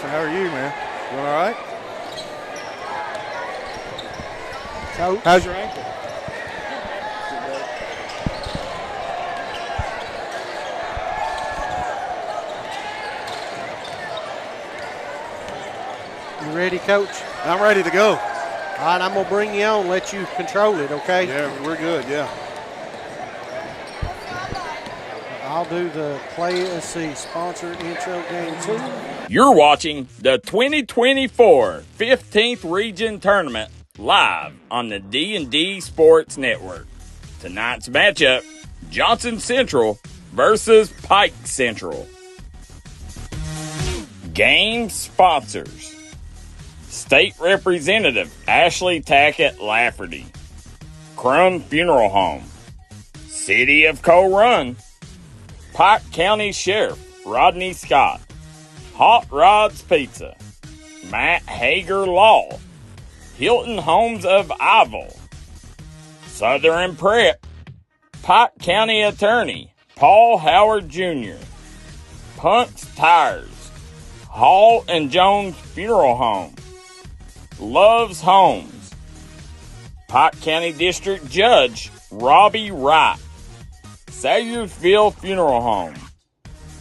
Jason. How are you, man? Doing all right? Coach. How's your ankle? You ready, Coach? I'm ready to go. All right, I'm going to bring you on, let you control it, okay? Yeah, we're good, yeah. I'll do the play SC sponsored intro game 2. You're watching the 2024 15th Region Tournament live on the D&D Sports Network. Tonight's matchup, Johnson Central versus Pike Central. Game sponsors: State Representative Ashley Tackett Lafferty, Crum Funeral Home, City of Coal Run, Pike County Sheriff Rodney Scott, Hot Rods Pizza, Matt Hager Law, Hilton Homes of Ivell, Southern Prep, Pike County Attorney Paul Howard Jr., Punks Tires, Hall and Jones Funeral Home, Love's Homes, Pike County District Judge Robbie Wright, Sayursville Funeral Home,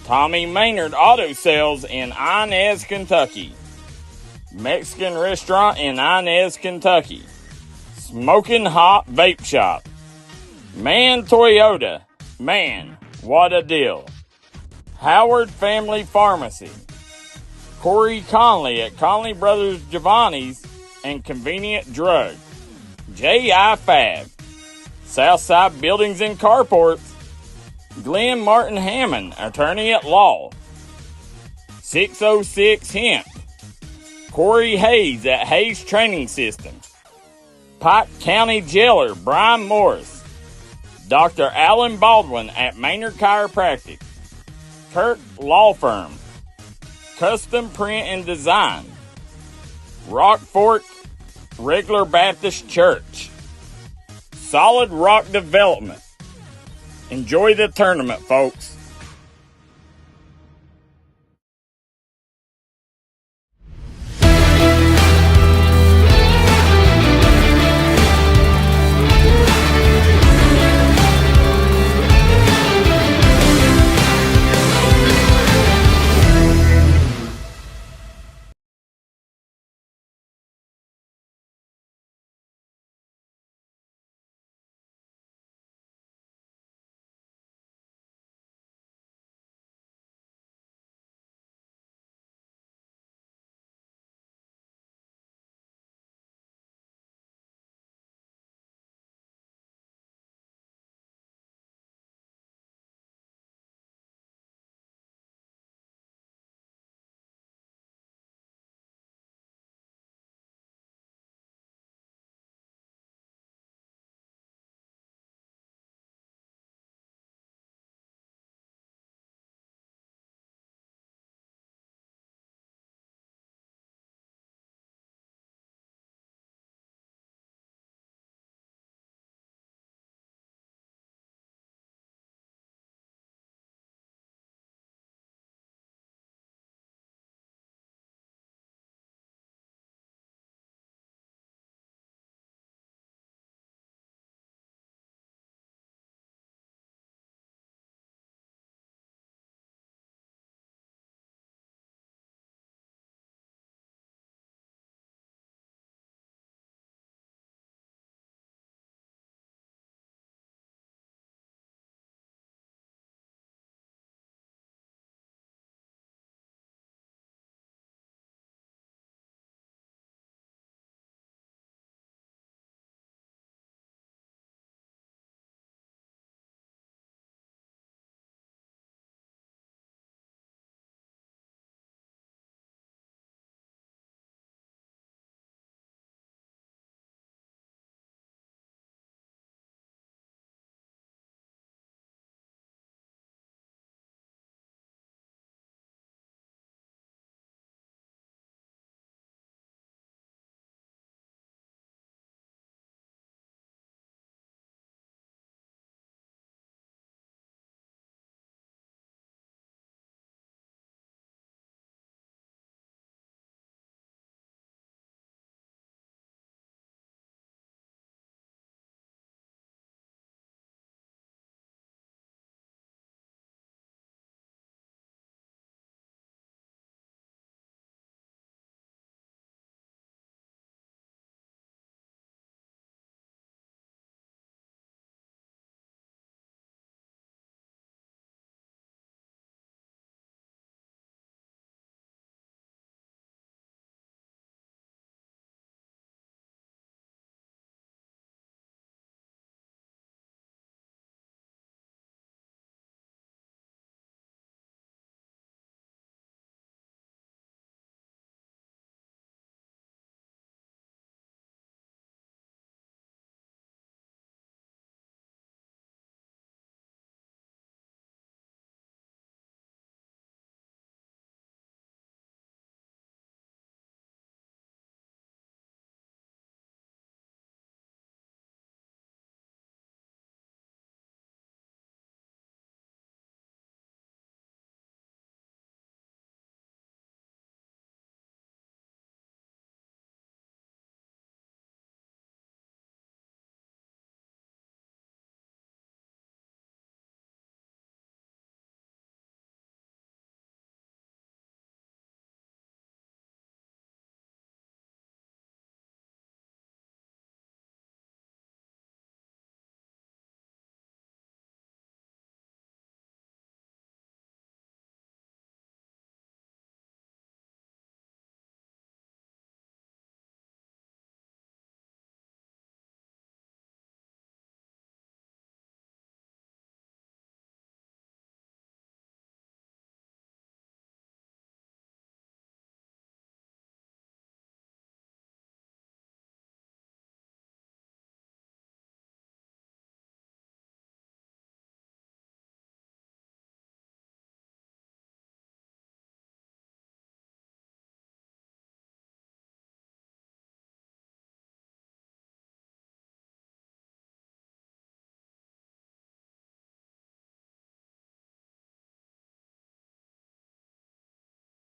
Tommy Maynard Auto Sales in Inez, Kentucky, Mexican Restaurant in Inez, Kentucky, Smoking Hot Vape Shop, Man Toyota, man, what a deal, Howard Family Pharmacy, Corey Conley at Conley Brothers Giovanni's and Convenient Drug, J.I. Fab, Southside Buildings and Carports, Glenn Martin Hammond, attorney at law, 606 Hemp, Corey Hayes at Hayes Training Systems, Pike County Jailer Brian Morris, Dr. Alan Baldwin at Maynard Chiropractic, Kirk Law Firm, Custom Print and Design, Rock Fork Regular Baptist Church, Solid Rock Development. Enjoy the tournament, folks.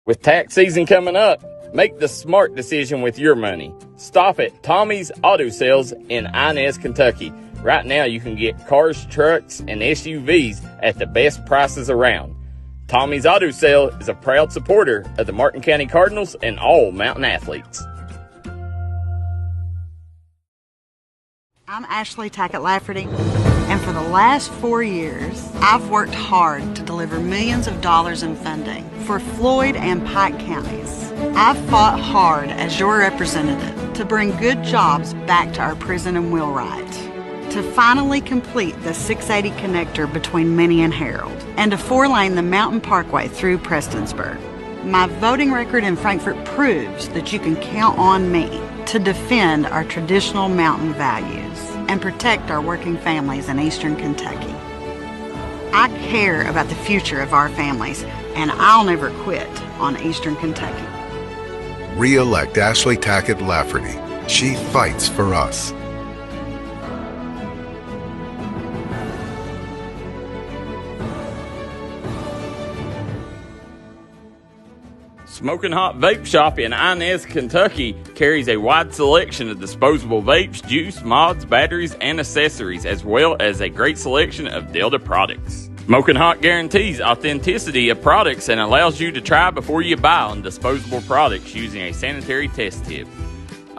With tax season coming up, make the smart decision with your money. Stop at Tommy's Auto Sales in Inez, Kentucky. Right now you can get cars, trucks, and SUVs at the best prices around. Tommy's Auto Sale is a proud supporter of the Martin County Cardinals and all Mountain athletes. I'm Ashley Tackett-Lafferty, and for the last 4 years, I've worked hard to deliver millions of dollars in funding for Floyd and Pike counties. I've fought hard as your representative to bring good jobs back to our prison and Wheelwright, to finally complete the 680 connector between Minnie and Harold, and to 4-lane the Mountain Parkway through Prestonsburg. My voting record in Frankfort proves that you can count on me to defend our traditional mountain values and protect our working families in Eastern Kentucky. I care about the future of our families, and I'll never quit on Eastern Kentucky. Re-elect Ashley Tackett-Lafferty. She fights for us. Smoking Hot Vape Shop in Inez, Kentucky carries a wide selection of disposable vapes, juice, mods, batteries, and accessories, as well as a great selection of Delta products. Smoking Hot guarantees authenticity of products and allows you to try before you buy on disposable products using a sanitary test tip.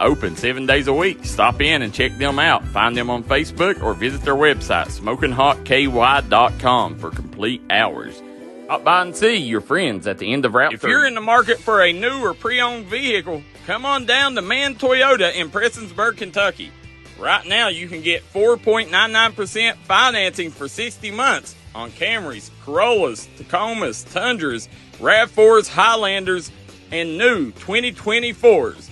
Open 7 days a week. Stop in and check them out. Find them on Facebook or visit their website, SmokingHotKY.com, for complete hours. Stop by and see your friends at the end of Route 3. If you're in the market for a new or pre-owned vehicle, come on down to Man Toyota in Prestonsburg, Kentucky. Right now, you can get 4.99% financing for 60 months on Camrys, Corollas, Tacomas, Tundras, RAV4s, Highlanders, and new 2024s.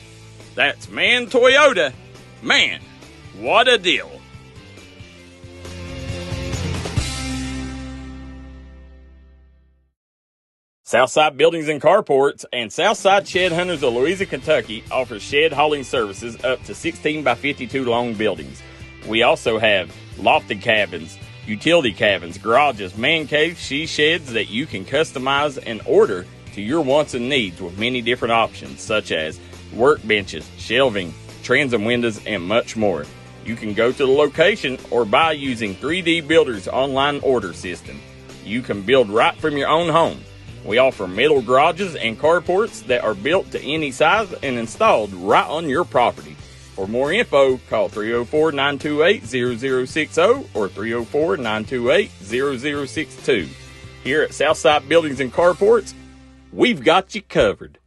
That's Man Toyota. Man, what a deal. Southside Buildings and Carports and Southside Shed Hunters of Louisa, Kentucky offers shed hauling services up to 16 by 52 long buildings. We also have lofted cabins, utility cabins, garages, man caves, she sheds that you can customize and order to your wants and needs with many different options such as workbenches, shelving, transom windows, and much more. You can go to the location or buy using 3D Builder's online order system. You can build right from your own home. We offer metal garages and carports that are built to any size and installed right on your property. For more info, call 304-928-0060 or 304-928-0062. Here at Southside Buildings and Carports, we've got you covered.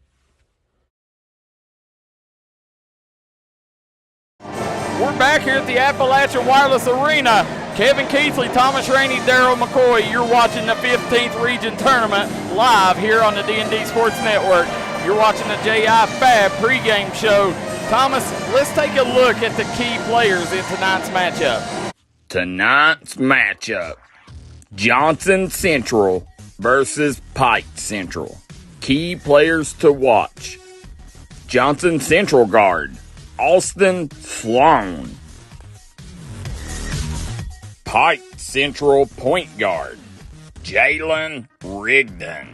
We're back here at the Appalachian Wireless Arena. Kevin Keithley, Thomas Rainey, Daryl McCoy. You're watching the 15th Region Tournament live here on the D&D Sports Network. You're watching the J.I. Fab pregame show. Thomas, let's take a look at the key players in tonight's matchup. Tonight's matchup, Johnson Central versus Pike Central. Key players to watch. Johnson Central guard, Austin Sloan. Pike Central point guard, Jalen Rigdon.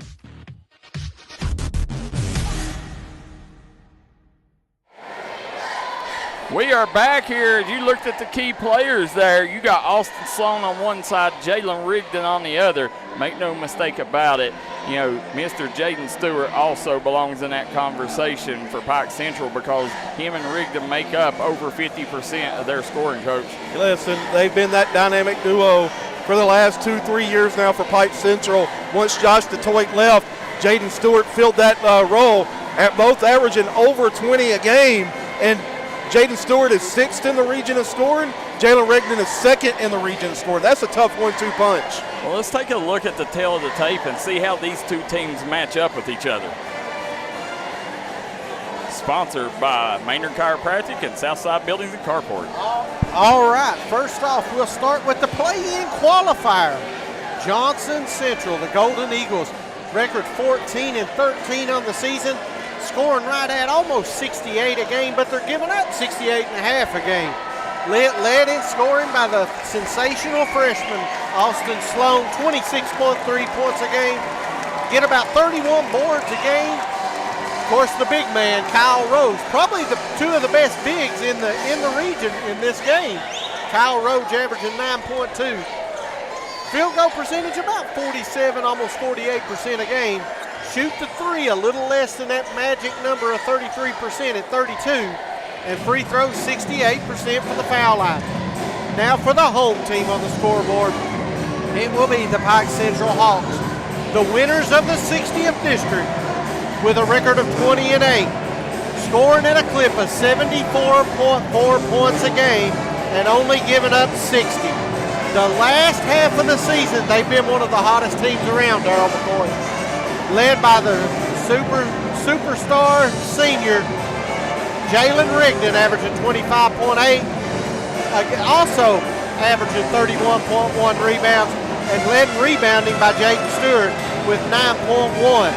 We are back here. As you looked at the key players there, you got Austin Sloan on one side, Jalen Rigdon on the other. Make no mistake about it. You know, Mr. Jaden Stewart also belongs in that conversation for Pike Central because him and Rigdon make up over 50% of their scoring, Coach. Listen, they've been that dynamic duo for the last 2-3 years now for Pike Central. Once Josh DeToit left, Jaden Stewart filled that role at both averaging over 20 a game. And Jaden Stewart is 6th in the region of scoring. Jalen Rigdon is 2nd in the region of scoring. That's a tough 1-2 punch. Well, let's take a look at the tail of the tape and see how these two teams match up with each other. Sponsored by Maynard Chiropractic and Southside Buildings and Carport. All right, first off, we'll start with the play-in qualifier. Johnson Central, the Golden Eagles, record 14-13 on the season, scoring right at almost 68 a game, but they're giving up 68 and a half a game. Led in scoring by the sensational freshman, Austin Sloan, 26.3 points a game. get about 31 boards a game. Of course, the big man, Kyle Rhodes, probably two of the best bigs in the region in this game. Kyle Rhodes averaging 9.2. Field goal percentage about 47, almost 48% a game. Shoot the three a little less than that magic number of 33% at 32. And free throws 68% from the foul line. Now for the home team on the scoreboard, it will be the Pike Central Hawks, the winners of the 60th district with a record of 20-8, scoring at a clip of 74.4 points a game and only giving up 60. The last half of the season, they've been one of the hottest teams around, Darryl McCoy, led by the superstar senior Jalen Rigdon, averaging 25.8, also averaging 31.1 rebounds, and led in rebounding by Jaden Stewart with 9.1.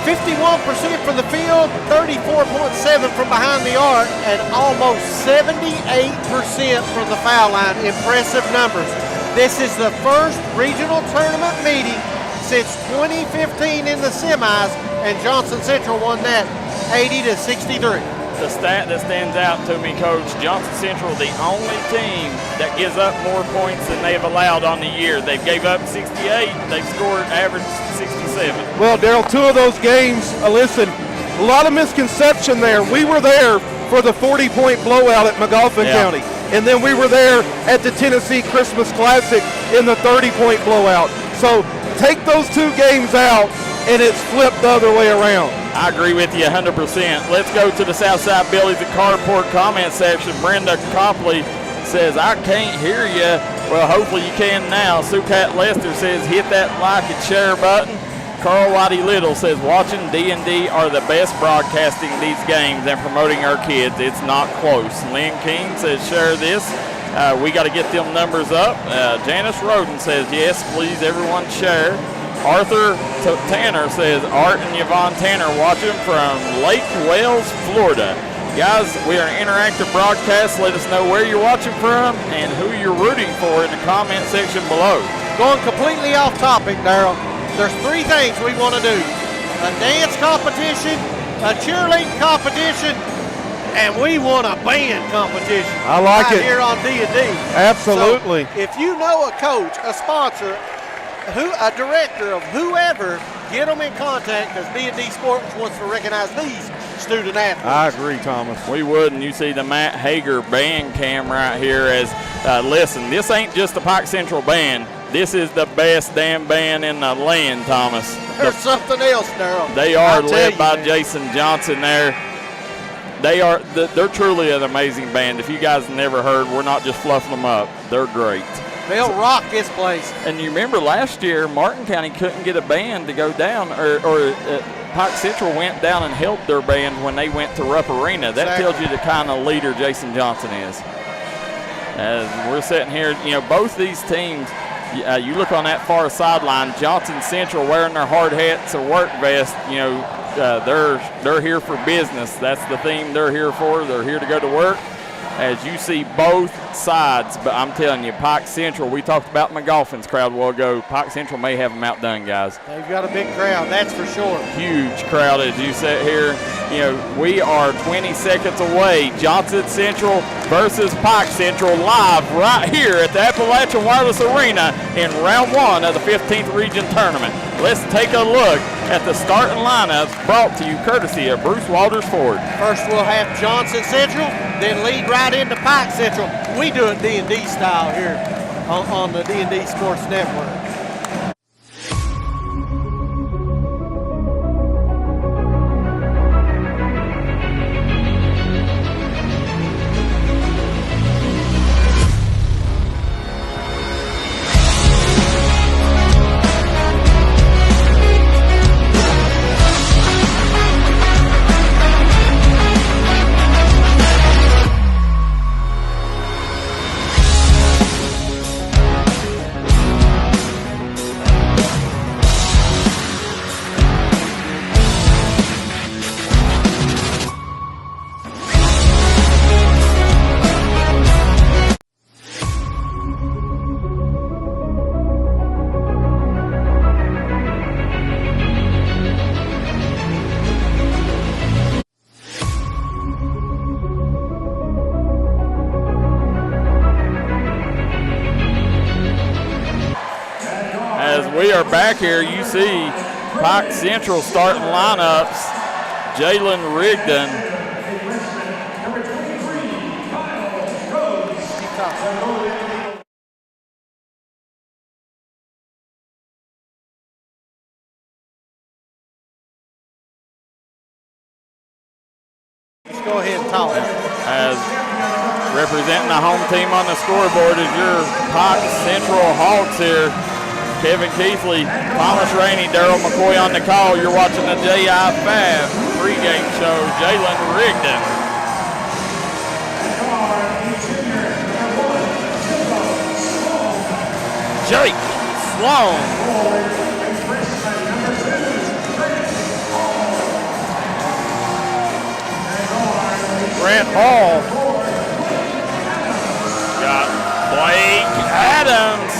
51% from the field, 34.7 from behind the arc, and almost 78% from the foul line. Impressive numbers. This is the first regional tournament meeting since 2015 in the semis, and Johnson Central won that 80-63. The stat that stands out to me, Coach, Johnson Central, the only team that gives up more points than they've allowed on the year. They gave up 68. They've scored average 67. Well, Darryl, two of those games, listen, a lot of misconception there. We were there for the 40-point blowout at McGoffin County, and then we were there at the Tennessee Christmas Classic in the 30-point blowout. So take those two games out, and it's flipped the other way around. I agree with you 100%. Let's go to the Southside Billies and Carport comment section. Brenda Copley says, I can't hear you. Well, hopefully you can now. Sukat Lester says, hit that like and share button. Carl Whitey Little says, watching D&D are the best broadcasting these games and promoting our kids. It's not close. Lynn King says, share this. We got to get them numbers up. Janice Roden says, yes, please, everyone share. Arthur Tanner says, Art and Yvonne Tanner watching from Lake Wales, Florida. Guys, we are an interactive broadcast. Let us know where you're watching from and who you're rooting for in the comment section below. Going completely off topic, Darryl. There's three things we want to do. A dance competition, a cheerleading competition, and we want a band competition. I like it. Here on D&D. Absolutely. So if you know a coach, a sponsor, a director of whoever, get them in contact, because D&D Sports wants to recognize these student athletes. I agree, Thomas. We would, and you see the Matt Hager band cam right here as, listen, this ain't just the Pike Central band. This is the best damn band in the land, Thomas. There's something else, Darryl. They are led by Jason Johnson there. They're truly an amazing band. If you guys have never heard, we're not just fluffing them up. They're great. They'll rock this place. And you remember last year, Martin County couldn't get a band to go down, or Pike Central went down and helped their band when they went to Rupp Arena. That tells you the kind of leader Jason Johnson is. As we're sitting here, both these teams, you look on that far sideline, Johnson Central wearing their hard hats or work vest, they're here for business. That's the theme they're here for. They're here to go to work. As you see both sides, but I'm telling you, Pike Central, we talked about McGoffin's crowd a while ago. Pike Central may have them outdone, guys. They've got a big crowd, that's for sure. Huge crowd as you sit here. We are 20 seconds away. Johnson Central versus Pike Central live right here at the Appalachian Wireless Arena in round one of the 15th Region Tournament. Let's take a look at the starting lineups brought to you courtesy of Bruce Walters Ford. First we'll have Johnson Central, then lead right into Pike Central. We do it D&D style here on the D&D Sports Network. we are back here, you see Pike Central starting lineups. Jalen Rigdon. Just go ahead and talk. As representing the home team on the scoreboard is your Pike Central Hawks here. Kevin Keithley, Thomas Rainey, Daryl McCoy on the call. You're watching the JI5 pregame show. Jalen Rigdon. Jake Sloan. Grant Hall. Got Blake Adams.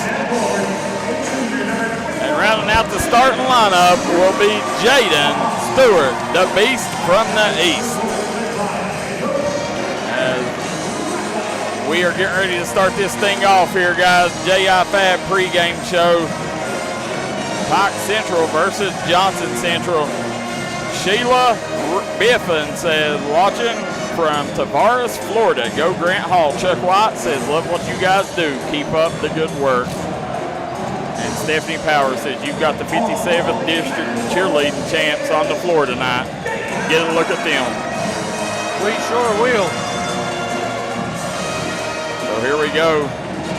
And rounding out the starting lineup will be Jaden Stewart, the beast from the east. As we are getting ready to start this thing off here, guys. JI5 pregame show. Pike Central versus Johnson Central. Sheila Biffin says, watching from Tavares, Florida. Go Grant Hall. Chuck White says, love what you guys do. Keep up the good work. And Stephanie Powers says, you've got the 57th District cheerleading champs on the floor tonight. Get a look at them. We sure will. So here we go.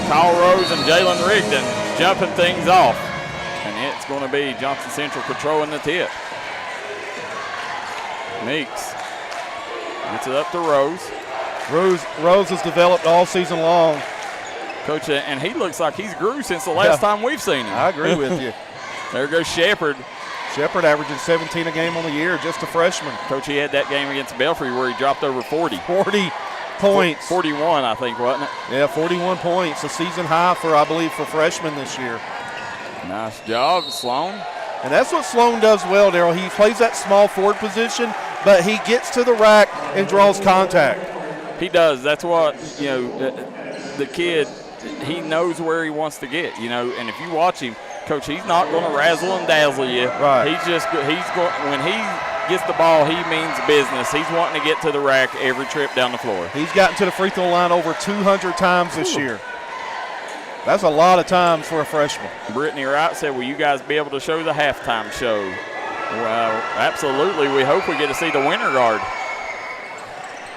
Kyle Rose and Jalen Rigdon jumping things off. And it's going to be Johnson Central controlling the tip. Meeks gets it up to Rose. Rose has developed all season long. Coach, and he looks like he's grew since the last time we've seen him. I agree with you. There goes Shepard. Shepard averaging 17 a game on the year, just a freshman. Coach, he had that game against Belfry where he dropped over 40. 40 points. 41, I think, wasn't it? Yeah, 41 points, a season high for, I believe, for freshmen this year. Nice job, Sloan. And that's what Sloan does well, Darryl. He plays that small forward position, but he gets to the rack and draws contact. He does. That's what, the kid, he knows where he wants to get, and if you watch him, Coach, he's not going to razzle and dazzle you. Right. When he gets the ball, he means business. He's wanting to get to the rack every trip down the floor. He's gotten to the free throw line over 200 times this year. That's a lot of times for a freshman. Brittany Wright said, will you guys be able to show the halftime show? Well, absolutely. We hope we get to see the winter guard.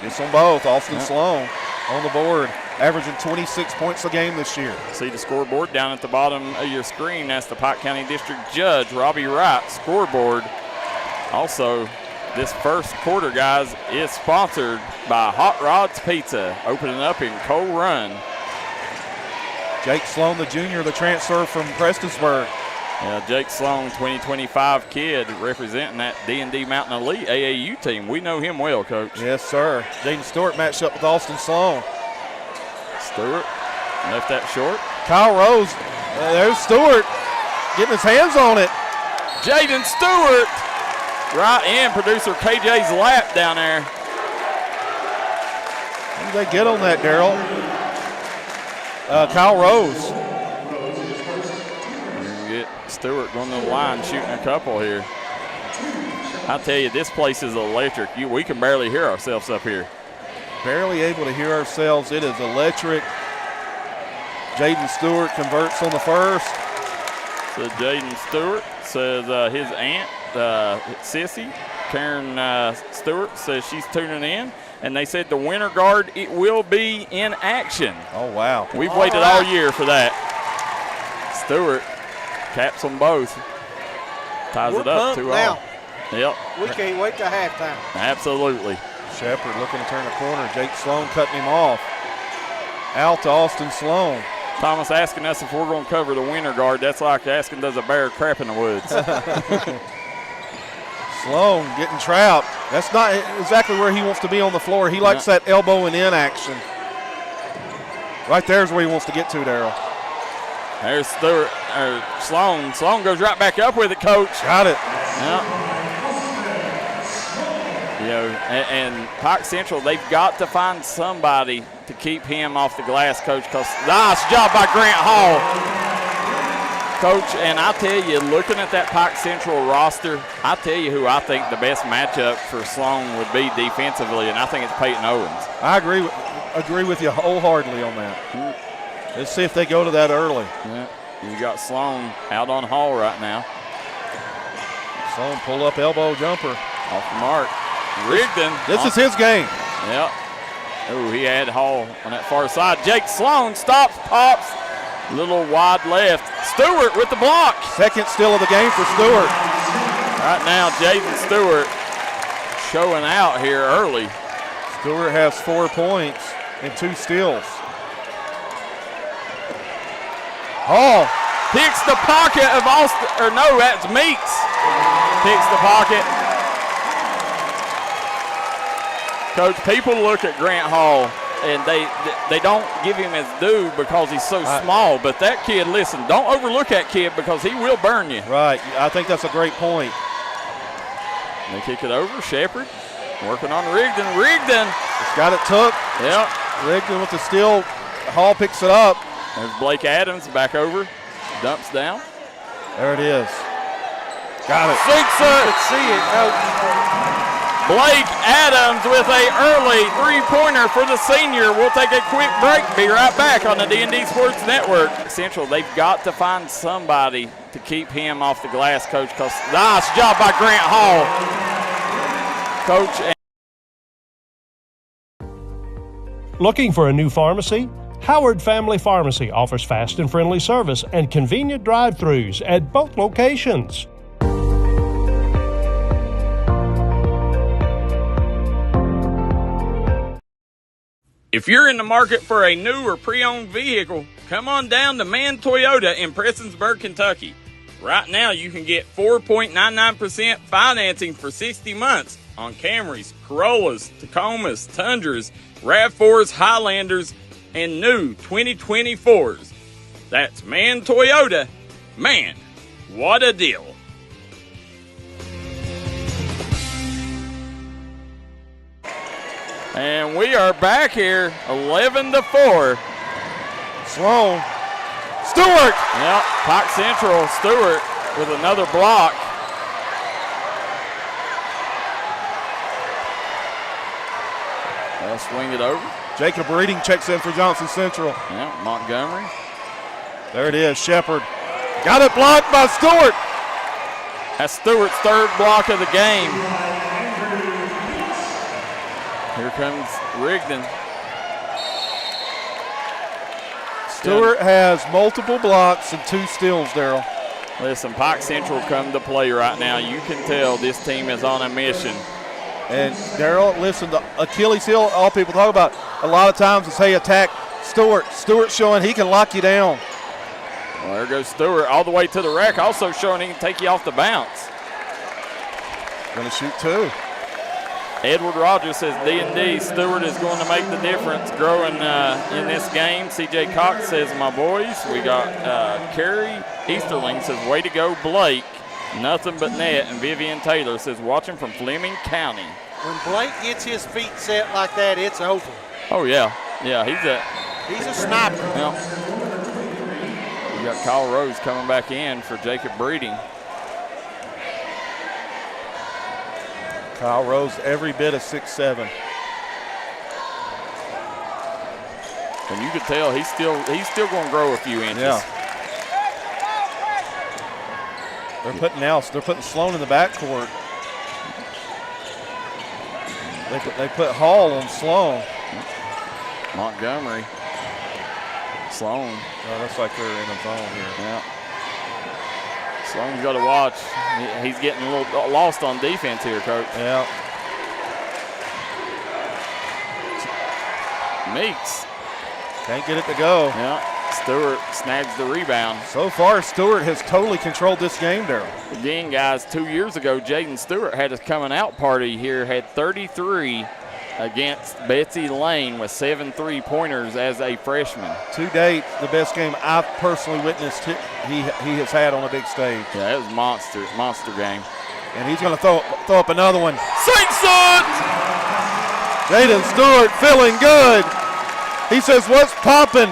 It's on both. Austin Sloan on the board, averaging 26 points a game this year. See the scoreboard down at the bottom of your screen. That's the Pike County District Judge, Robbie Wright, scoreboard. Also, this first quarter, guys, is sponsored by Hot Rods Pizza, opening up in Coal Run. Jake Sloan, the junior, the transfer from Prestonsburg. Yeah, Jake Sloan, 2025 kid, representing that D&D Mountain Elite AAU team. We know him well, Coach. Yes, sir. Jaden Stewart matched up with Austin Sloan. Stewart left that short. Kyle Rose, there's Stewart getting his hands on it. Jaden Stewart right in producer KJ's lap down there. How did they get on that, Darryl? Kyle Rose. Get Stewart going to the line, shooting a couple here. I tell you, this place is electric. We can barely hear ourselves up here. Barely able to hear ourselves. It is electric. Jaden Stewart converts on the first. So Jaden Stewart says his aunt, Sissy, Karen Stewart, says she's tuning in. And they said the winter guard, it will be in action. Oh, wow. We've waited all year for that. Stewart caps them both. Ties it up 2-all. Yep. We can't wait till halftime. Absolutely. Shepard looking to turn the corner. Jake Sloan cutting him off. Out to Austin Sloan. Thomas asking us if we're going to cover the winter guard. That's like asking, does a bear crap in the woods? Sloan getting trapped. That's not exactly where he wants to be on the floor. He likes that elbow and in action. Right there's where he wants to get to, Darryl. There's Sloan. Sloan goes right back up with it, Coach. Got it. Yeah. And Pike Central, they've got to find somebody to keep him off the glass, Coach. Nice job by Grant Hall. Coach, and I tell you, looking at that Pike Central roster, I tell you who I think the best matchup for Sloan would be defensively, and I think it's Peyton Owens. I agree with you wholeheartedly on that. Let's see if they go to that early. Yeah, you got Sloan out on Hall right now. Sloan pull up elbow jumper. Off the mark. Rigdon. This is his game. Yep. Oh, he had Hall on that far side. Jake Sloan stops, pops. Little wide left. Stewart with the block. Second steal of the game for Stewart. Right now, Jaden Stewart showing out here early. Stewart has 4 points and 2 steals. Hall picks the pocket of Austin, or no, that's Meeks. Picks the pocket. Coach, people look at Grant Hall and they don't give him his due because he's so small. But that kid, listen, don't overlook that kid because he will burn you. Right. I think that's a great point. They kick it over. Shepard working on Rigdon. Rigdon. It's got it took. Yep. Rigdon with the steal. Hall picks it up. There's Blake Adams back over. Dumps down. There it is. Got it. Sinks it. Let's see it, Coach. Blake Adams with a early three-pointer for the senior. We'll take a quick break. Be right back on the D&D Sports Network. Central, they've got to find somebody to keep him off the glass, Coach, because nice job by Grant Hall. Coach. Looking for a new pharmacy? Howard Family Pharmacy offers fast and friendly service and convenient drive-thrus at both locations. If you're in the market for a new or pre-owned vehicle, come on down to Mann Toyota in Prestonsburg, Kentucky. Right now, you can get 4.99% financing for 60 months on Camrys, Corollas, Tacomas, Tundras, RAV4s, Highlanders, and new 2024s. That's Mann Toyota. Man, what a deal. And we are back here, 11-4. Sloan. Stewart. Yep, Pike Central, Stewart with another block. They'll swing it over. Jacob Reading checks in for Johnson Central. Yeah, Montgomery. There it is, Shepard. Got it blocked by Stewart. That's Stewart's third block of the game. Here comes Rigdon. Stewart has multiple blocks and 2 steals, Darryl. Listen, Pike Central come to play right now. You can tell this team is on a mission. And Darryl, listen, the Achilles heel, all people talk about a lot of times is, hey, attack Stewart. Stewart's showing he can lock you down. Well, there goes Stewart all the way to the rack, also showing he can take you off the bounce. Going to shoot 2. Edward Rogers says D&D, Stewart is going to make the difference growing in this game. C.J. Cox says, my boys. We got Kerry Easterling says, way to go, Blake. Nothing but net. And Vivian Taylor says, watching from Fleming County. When Blake gets his feet set like that, it's over. Oh, yeah. Yeah, he's a sniper. Well, we got Kyle Rose coming back in for Jacob Breeding. Kyle Rose every bit of 6'7". And you can tell he's still going to grow a few inches. Yeah. They're putting Sloan in the backcourt. They put Hall on Sloan. Montgomery. Sloan. Oh, looks like they're in a zone here. Yeah. Sloan's got to watch. He's getting a little lost on defense here, Coach. Yeah. Meeks. Can't get it to go. Yeah. Stewart snags the rebound. So far, Stewart has totally controlled this game, Darryl. Again, guys, 2 years ago, Jaden Stewart had his coming out party here, had 33 against Betsy Lane with 7 3-pointers as a freshman. To date, the best game I've personally witnessed he has had on a big stage. Yeah, it was monster game. And he's going to throw up another one. Sinks it! Jaden Stewart feeling good. He says, what's poppin'?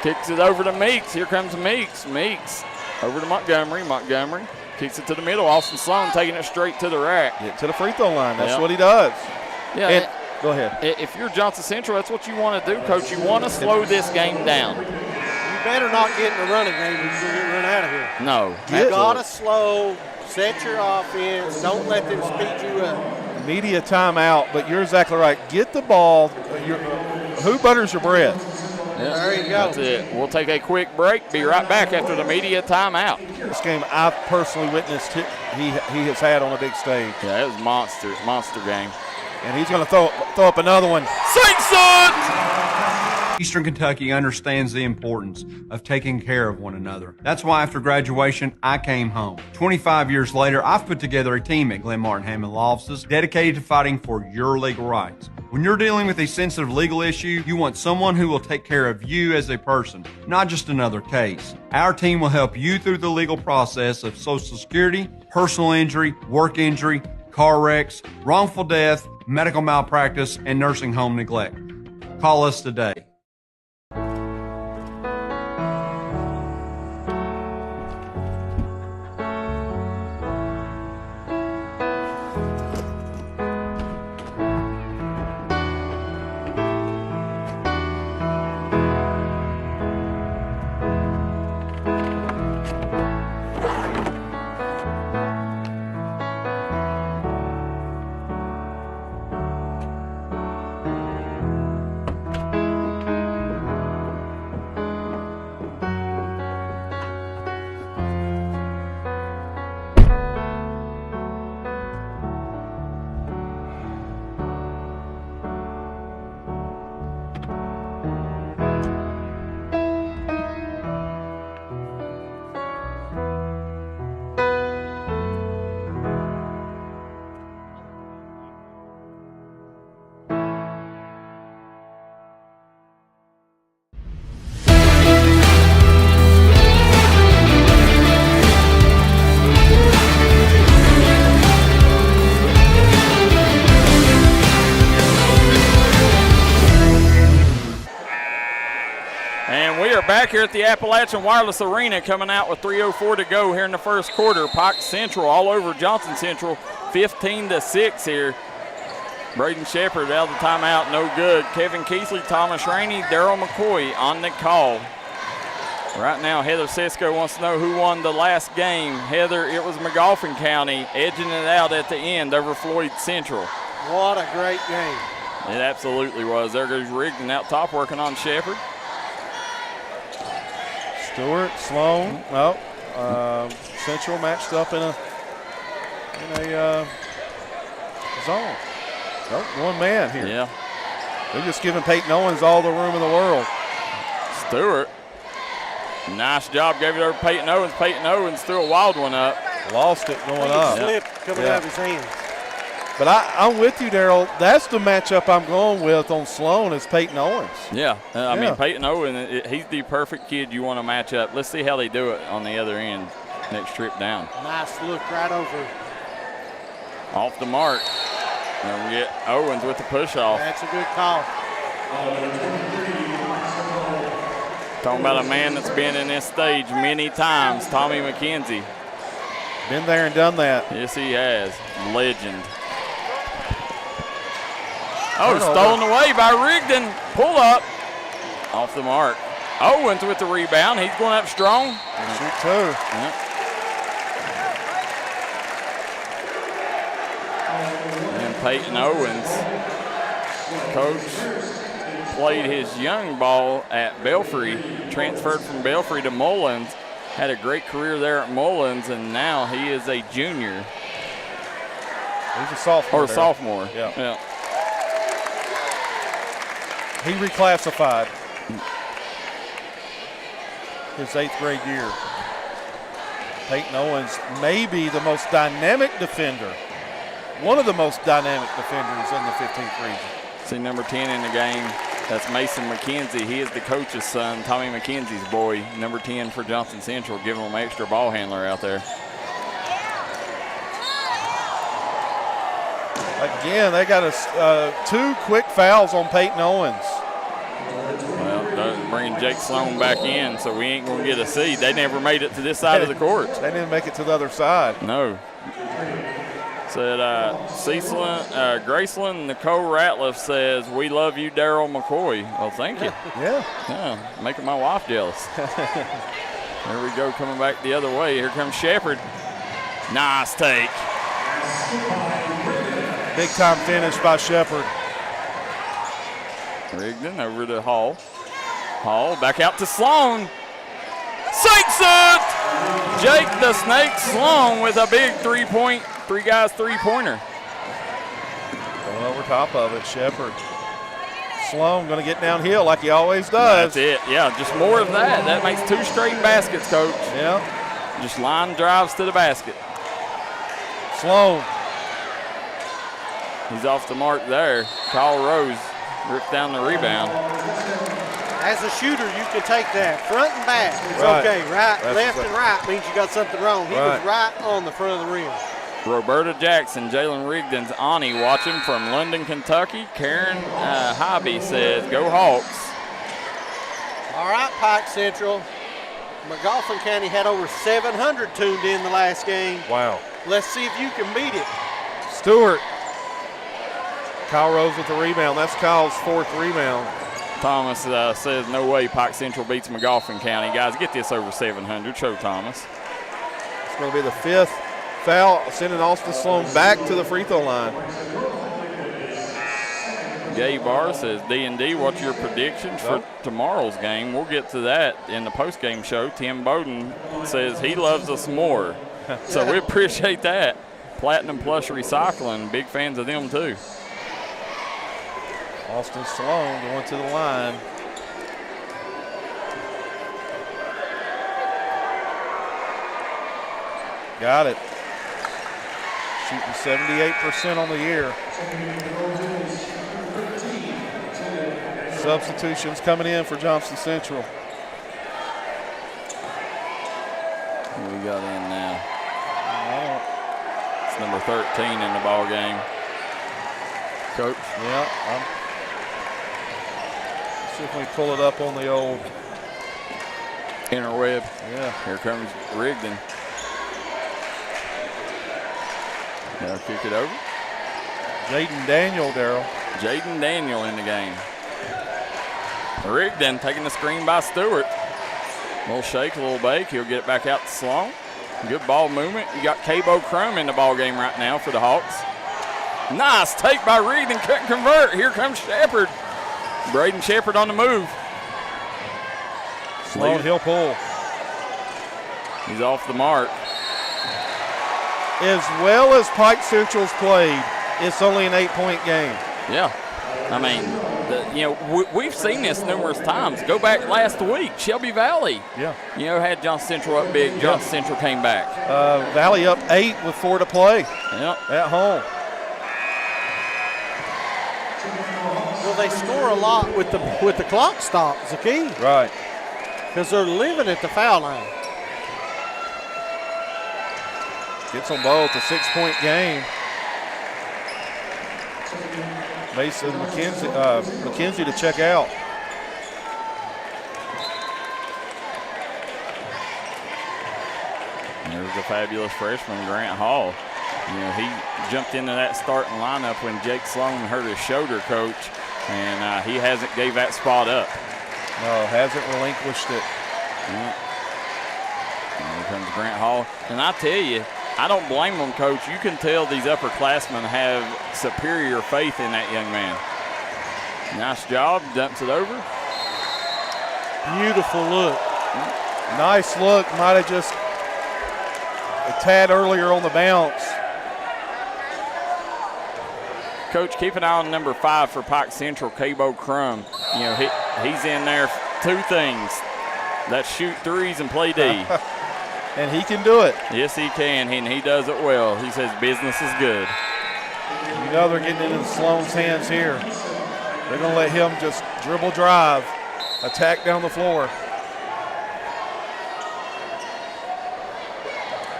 Kicks it over to Meeks. Here comes Meeks. Meeks over to Montgomery. Montgomery kicks it to the middle. Austin Sloan taking it straight to the rack. Get to the free throw line. That's what he does. Yeah. And, go ahead. If you're Johnson Central, that's what you want to do, Coach. You want to slow this game down. You better not get in the running game if you're going to get run out of here. No. You got to slow, set your offense. Don't let them speed you up. Media timeout, but you're exactly right. Get the ball. Who butters your bread? Yeah, there you go. That's it. We'll take a quick break. Be right back after the media timeout. This game I've personally witnessed he has had on a big stage. Yeah, it was monster game. And he's going to throw up another one. Sinks it! Eastern Kentucky understands the importance of taking care of one another. That's why after graduation, I came home. 25 years later, I've put together a team at Glenn Martin Hammond Law Offices dedicated to fighting for your legal rights. When you're dealing with a sensitive legal issue, you want someone who will take care of you as a person, not just another case. Our team will help you through the legal process of Social Security, personal injury, work injury, car wrecks, wrongful death, medical malpractice, and nursing home neglect. Call us today. Back here at the Appalachian Wireless Arena, coming out with 3:04 to go here in the first quarter. Pike Central all over Johnson Central, 15-6 here. Braden Shepard out of the timeout, no good. Kevin Keesley, Thomas Rainey, Daryl McCoy on the call. Right now, Heather Cisco wants to know who won the last game. Heather, it was McGoffin County edging it out at the end over Floyd Central. What a great game. It absolutely was. There goes Rigdon out top working on Shepard. Stewart, Sloan, Central matched up in a zone. One man here. Yeah. They're just giving Peyton Owens all the room in the world. Stewart, nice job, gave it over to Peyton Owens. Peyton Owens threw a wild one up. Lost it going up. Slipped coming out of his hands. But I'm with you, Daryl. That's the matchup I'm going with on Sloan is Peyton Owens. Yeah, I mean, Peyton Owens, he's the perfect kid you want to match up. Let's see how they do it on the other end next trip down. Nice look right over. Off the mark. And we get Owens with the push-off. That's a good call. Talking about a man that's been in this stage many times, Tommy McKenzie. Been there and done that. Yes, he has. Legend. Oh, stolen away by Rigdon. Pull up. Off the mark. Owens with the rebound. He's going up strong. Shoot two. Yep. And Peyton Owens, coach, played his young ball at Belfry, transferred from Belfry to Mullins, had a great career there at Mullins, and now he is a junior. He's a sophomore. Or sophomore. Yeah. He reclassified his 8th grade year. Peyton Owens may be the most dynamic defender, one of the most dynamic defenders in the 15th region. See number 10 in the game, that's Mason McKenzie. He is the coach's son, Tommy McKenzie's boy, number 10 for Johnson Central, giving them extra ball handler out there. Again, they got 2 quick fouls on Peyton Owens. Well, bringing Jake Sloan back in, so we ain't going to get a seed. They never made it to this side of the court. They didn't make it to the other side. No. Said Graceland Nicole Ratliff says, "We love you, Daryl McCoy." Well, thank you. Yeah, making my wife jealous. There we go, coming back the other way. Here comes Shepard. Nice take. big time finish by Shepard. Rigdon over to Hall. Hall back out to Sloan. Sinks it! Jake the Snake Sloan with a big three-pointer. Going over top of it, Shepard. Sloan going to get downhill like he always does. That's it. Yeah, just more of that. That makes 2 straight baskets, Coach. Yeah. Just line drives to the basket. Sloan. He's off the mark there. Kyle Rose ripped down the rebound. As a shooter, you can take that front and back. It's Right. okay. Right, That's left, right. and right means you got something wrong. He was right on the front of the rim. Roberta Jackson, Jalen Rigdon's auntie watching from London, Kentucky. Karen Hobby says, "Go Hawks." All right, Pike Central. McGoffin County had over 700 tuned in the last game. Wow. Let's see if you can beat it. Stewart. Kyle Rose with the rebound. That's Kyle's 4th rebound. Thomas says, "No way Pike Central beats McGoffin County." Guys, get this over 700. Show Thomas. It's going to be the 5th foul, sending Austin Sloan back to the free throw line. Gay Barr says, "D&D, what's your predictions for tomorrow's game?" We'll get to that in the post-game show. Tim Bowden says he loves us more. So we appreciate that. Platinum Plush Recycling, big fans of them too. Austin Sloan going to the line. Got it. Shooting 78% on the year. Substitutions coming in for Johnson Central. Who we got in now? It's number 13 in the ball game. Coach? Yeah, see if we can pull it up on the old interweb. Yeah. Here comes Rigdon. Now kick it over. Jaden Daniel, Daryl. Jaden Daniel in the game. Rigdon taking the screen by Stewart. A little shake, a little bake. He'll get it back out to Sloan. Good ball movement. You got Cabo Crum in the ball game right now for the Hawks. Nice take by Rigdon. Couldn't convert. Here comes Shepard. Braden Shepard on the move. Sloan, he'll pull. He's off the mark. As well as Pike Central's played, it's only an 8-point game. Yeah. I mean, we've seen this numerous times. Go back last week, Shelby Valley. Yeah. Had Johnson Central up big. Johnson Central came back. Valley up 8 with 4 to play. Yep. At home. Well, they score a lot with the clock stop, Zaki. Right. Because they're living at the foul line. Gets them both a 6-point game. Mason McKenzie to check out. There's a fabulous freshman, Grant Hall. He jumped into that starting lineup when Jake Sloan hurt his shoulder, Coach, and he hasn't gave that spot up. No, hasn't relinquished it. Yeah. Here comes Grant Hall. And I tell you, I don't blame them, Coach. You can tell these upperclassmen have superior faith in that young man. Nice job. Dumps it over. Beautiful look. Nice look. Might have just a tad earlier on the bounce. Coach, keep an eye on number 5 for Pike Central, Cabo Crum. He's in there 2 things. That's shoot threes and play D. And he can do it. Yes, he can, and he does it well. He says business is good. They're getting into Sloan's hands here. They're going to let him just dribble drive, attack down the floor.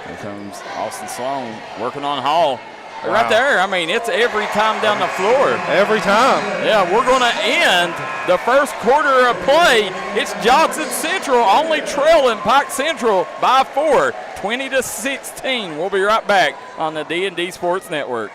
Here comes Austin Sloan working on Hall. right there. I mean, it's every time down the floor. Every time. Yeah, we're going to end the first quarter of play. It's Johnson Central only trailing Pike Central by 4, 20-16. We'll be right back on the D&D Sports Network.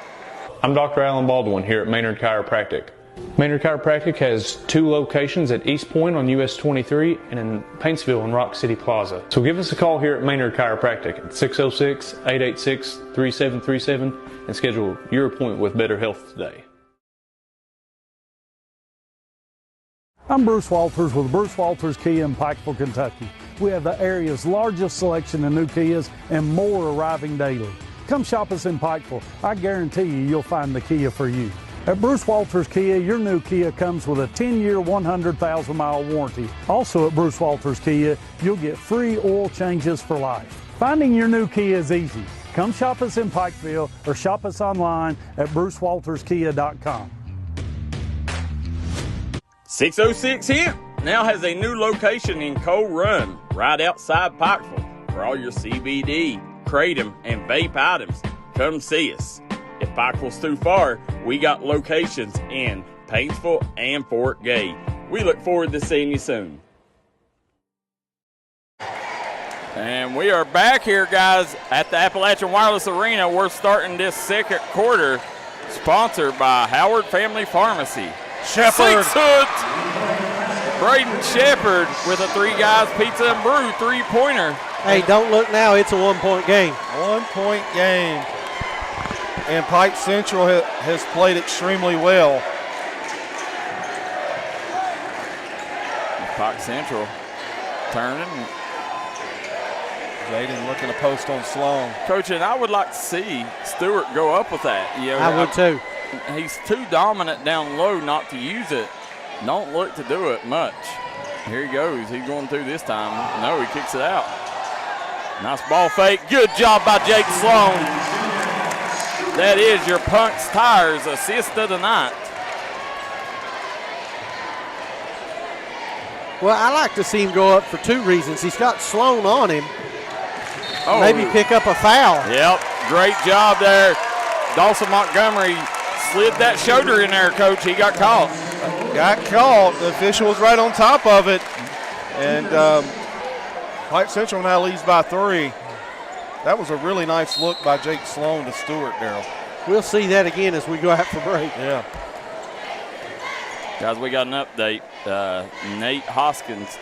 I'm Dr. Alan Baldwin here at Maynard Chiropractic. Maynard Chiropractic has 2 locations at East Point on US 23 and in Paintsville and Rock City Plaza. So give us a call here at Maynard Chiropractic at 606-886-3737 and schedule your appointment with Better Health today. I'm Bruce Walters with Bruce Walters Kia in Pikeville, Kentucky. We have the area's largest selection of new Kias and more arriving daily. Come shop us in Pikeville. I guarantee you'll find the Kia for you. At Bruce Walters Kia, your new Kia comes with a 10-year, 100,000-mile warranty. Also at Bruce Walters Kia, you'll get free oil changes for life. Finding your new Kia is easy. Come shop us in Pikeville or shop us online at brucewalterskia.com. 606 here now has a new location in Coal Run, right outside Pikeville. For all your CBD, kratom, and vape items, come see us. If Pikeville's too far, we got locations in Paintsville and Fort Gay. We look forward to seeing you soon. And we are back here, guys, at the Appalachian Wireless Arena. We're starting this second quarter, sponsored by Howard Family Pharmacy. Shepherd. 6-foot Braden Shepherd with a 3 Guys Pizza and Brew 3-pointer. Hey, don't look now. It's a 1-point game. 1-point game. And Pike Central has played extremely well. Pike Central turning. Jaden looking to post on Sloan. Coach, and I would like to see Stewart go up with that. You know, I would too. He's too dominant down low not to use it. Don't look to do it much. Here he goes. He's going through this time. No, he kicks it out. Nice ball fake. Good job by Jake Sloan. That is your Punk's Tires assist of the night. Well, I like to see him go up for 2 reasons. He's got Sloan on him. Oh. Maybe pick up a foul. Yep, great job there. Dawson Montgomery slid that shoulder in there, Coach. He got caught. Got caught. The official was right on top of it. And Pike Central now leads by 3. That was a really nice look by Jake Sloan to Stewart, Darryl. We'll see that again as we go out for break. Yeah. Guys, we got an update. Nate Hoskins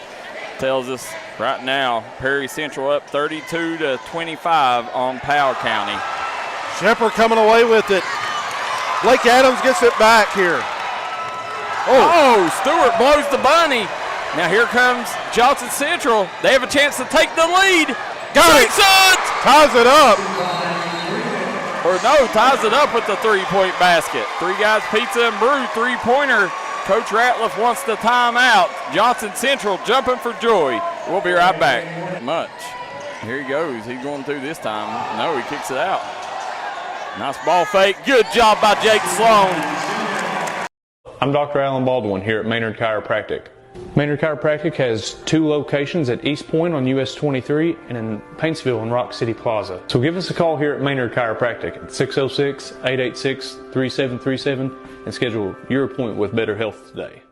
tells us right now Perry Central up 32-25 on Powell County. Shepherd coming away with it. Blake Adams gets it back here. Oh, Stewart blows the bunny. Now here comes Johnson Central. They have a chance to take the lead. Got it. Ties it up. Or no, ties it up with the 3-point basket. 3 Guys Pizza and Brew 3-pointer. Coach Ratliff wants the timeout. Johnson Central jumping for joy. We'll be right back. Much. Here he goes. He's going through this time. No, he kicks it out. Nice ball fake. Good job by Jake Sloan. I'm Dr. Alan Baldwin here at Maynard Chiropractic. Maynard Chiropractic has 2 locations at East Point on US 23 and in Paintsville and Rock City Plaza. So give us a call here at Maynard Chiropractic at 606-886-3737 and schedule your appointment with Better Health today.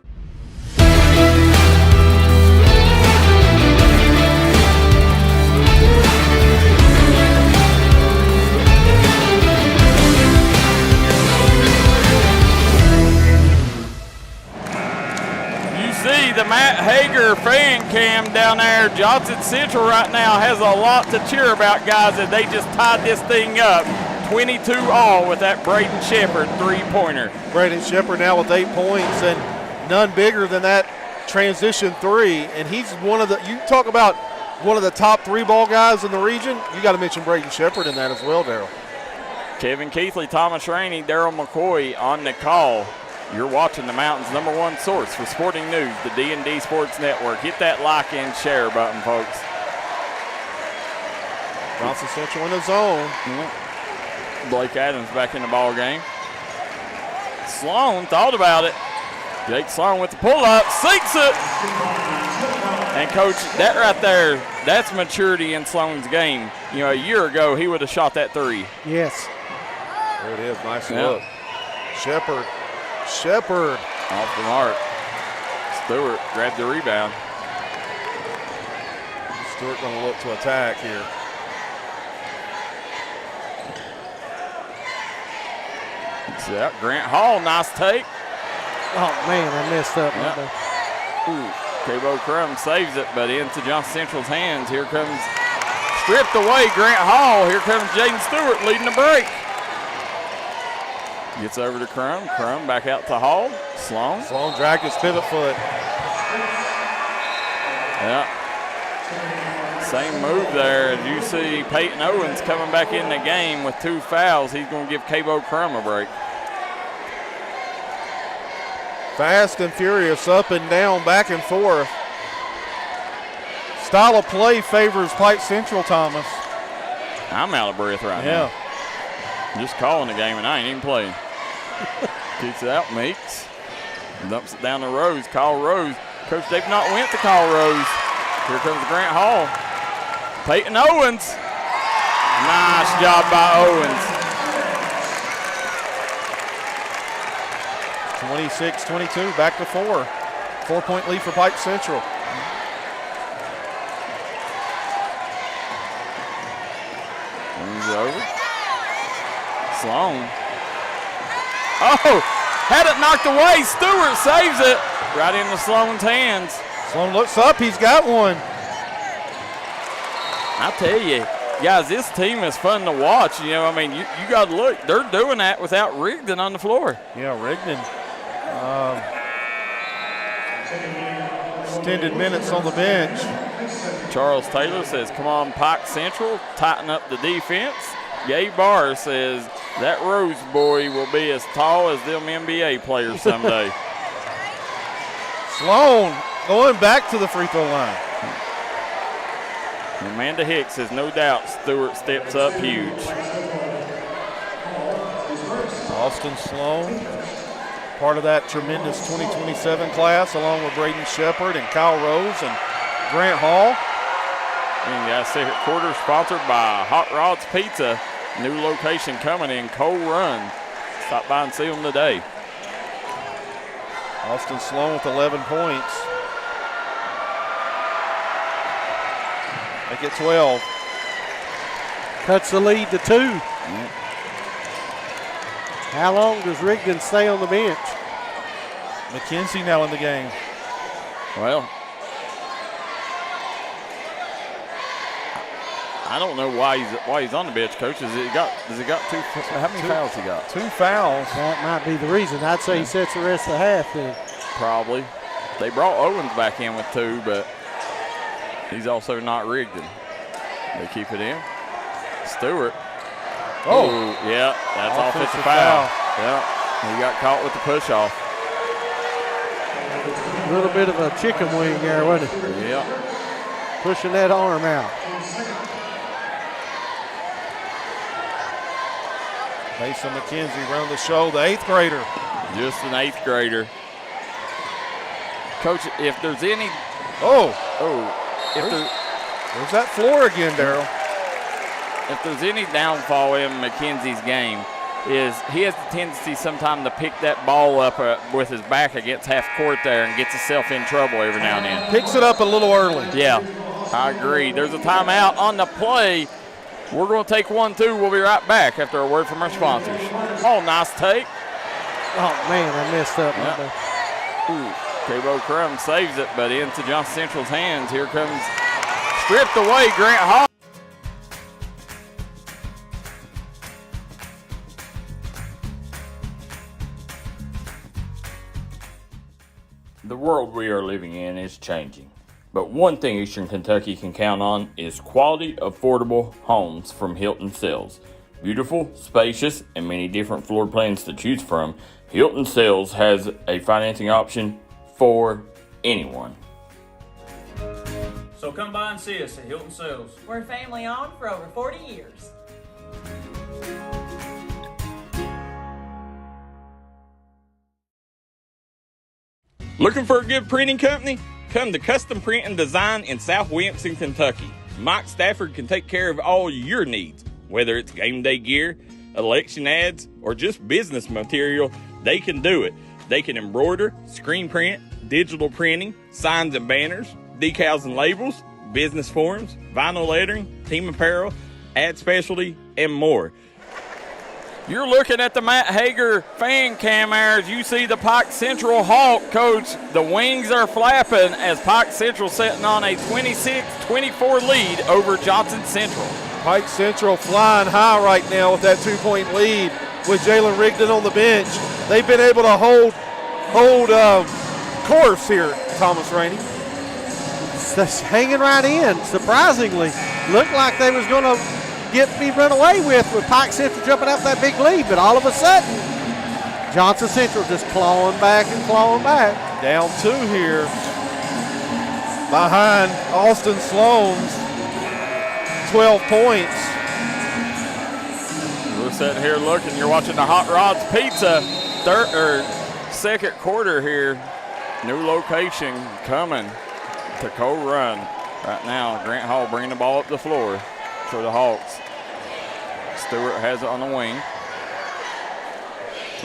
The Matt Hager fan cam down there. Johnson Central right now has a lot to cheer about, guys, and they just tied this thing up 22-all with that Braden Shepherd 3-pointer. Braden Shepherd now with 8 points and none bigger than that transition 3. And he's one of the, you talk about one of the top 3 ball guys in the region, you got to mention Braden Shepherd in that as well, Darryl. Kevin Keithley, Thomas Rainey, Daryl McCoy on the call. You're watching the Mountain's #1 source for sporting news, the D&D Sports Network. Hit that like and share button, folks. Johnson Central in the zone. Blake Adams back in the ball game. Sloan thought about it. Jake Sloan with the pull-up, sinks it. And, Coach, that right there, that's maturity in Sloan's game. You know, a year ago, he would have shot that 3. Yes. There it is. Nice Yeah. look. Shepard. Off the mark. Stewart grabbed the rebound. Stewart going to look to attack here. It's out. Grant Hall, nice take. Oh, man, I messed up. Yeah. Ooh, Cabo Crum saves it, but into Johnson Central's hands. Here comes, stripped away, Grant Hall. Here comes Jaden Stewart leading the break. Gets over to Crum. Crum back out to Hall. Sloan dragged his pivot foot. Yeah. Same move there. As you see Peyton Owens coming back in the game with 2 fouls. He's going to give Cabo Crum a break. Fast and furious, up and down, back and forth. Style of play favors Pike Central, Thomas. I'm out of breath right now. Just calling the game, and I ain't even playing. Kicks it out, Meeks. Dumps it down to Rose. Kyle Rose. Coach Dave not went to Kyle Rose. Here comes Grant Hall. Peyton Owens. Nice job by Owens. 26-22, back to 4. 4-point lead for Pike Central. Moves over. Sloan. Oh, had it knocked away. Stewart saves it right into Sloan's hands. Sloan looks up, he's got one. I tell you, guys, this team is fun to watch. You know, I mean, you got to look. They're doing that without Rigdon on the floor. Yeah, Rigdon. Extended minutes on the bench. Charles Taylor says, come on, Pike Central, tighten up the defense. Gabe Barr says, that Rose boy will be as tall as them NBA players someday. Sloan going back to the free throw line. Amanda Hicks says, no doubt, Stewart steps up huge. Austin Sloan, part of that tremendous 2027 class, along with Braden Shepard and Kyle Rose and Grant Hall. And guys, second quarter sponsored by Hot Rods Pizza. New location coming in Coal Run. Stop by and see them today. Austin Sloan with 11 points. Make it 12. Cuts the lead to 2. How long does Rigdon stay on the bench? McKenzie now in the game. Well, I don't know why he's on the bench, Coach. Has he got 2? How many fouls he got? 2 fouls. That might be the reason. I'd say he sets the rest of the half then. Probably. They brought Owens back in with 2, but he's also not Rigdon. They keep it in. Stewart. Oh, yeah, that's offensive foul. Yeah, he got caught with the push off. A little bit of a chicken wing there, wasn't it? Yeah. Pushing that arm out. Mason McKenzie running the show, the 8th grader. Just an 8th grader. Coach, if there's any. There's that floor again, Darryl. If there's any downfall in McKenzie's game, is he has the tendency sometimes to pick that ball up with his back against half court there and gets himself in trouble every now and then. Picks it up a little early. Yeah, I agree. There's a timeout on the play. We're going to take 1-2. We'll be right back after a word from our sponsors. Oh, nice take. Oh, man, I messed up. Cabo Crum saves it, but into Johnson Central's hands. Here comes stripped away Grant Hall. The world we are living in is changing. But one thing Eastern Kentucky can count on is quality, affordable homes from Hilton Sales. Beautiful, spacious, and many different floor plans to choose from, Hilton Sales has a financing option for anyone. So come by and see us at Hilton Sales. We're family owned for over 40 years. Looking for a good printing company? Come to Custom Print and Design in South Williamson, Kentucky. Mike Stafford can take care of all your needs, whether it's game day gear, election ads, or just business material, they can do it. They can embroider, screen print, digital printing, signs and banners, decals and labels, business forms, vinyl lettering, team apparel, ad specialty, and more. You're looking at the Matt Hager fan cam as you see the Pike Central Hawk. Coach, the wings are flapping as Pike Central sitting on a 26-24 lead over Johnson Central. Pike Central flying high right now with that 2-point lead with Jalen Rigdon on the bench. They've been able to hold course here, Thomas Rainey. That's hanging right in, surprisingly. Looked like they was going to be run away with Pike Central jumping up that big lead, but all of a sudden, Johnson Central just clawing back and clawing back. Down 2 here behind Austin Sloan's 12 points. We're sitting here looking. You're watching the Hot Rods Pizza second quarter here. New location coming to Coal Run. Right now, Grant Hall bringing the ball up the floor for the Hawks. Stewart has it on the wing.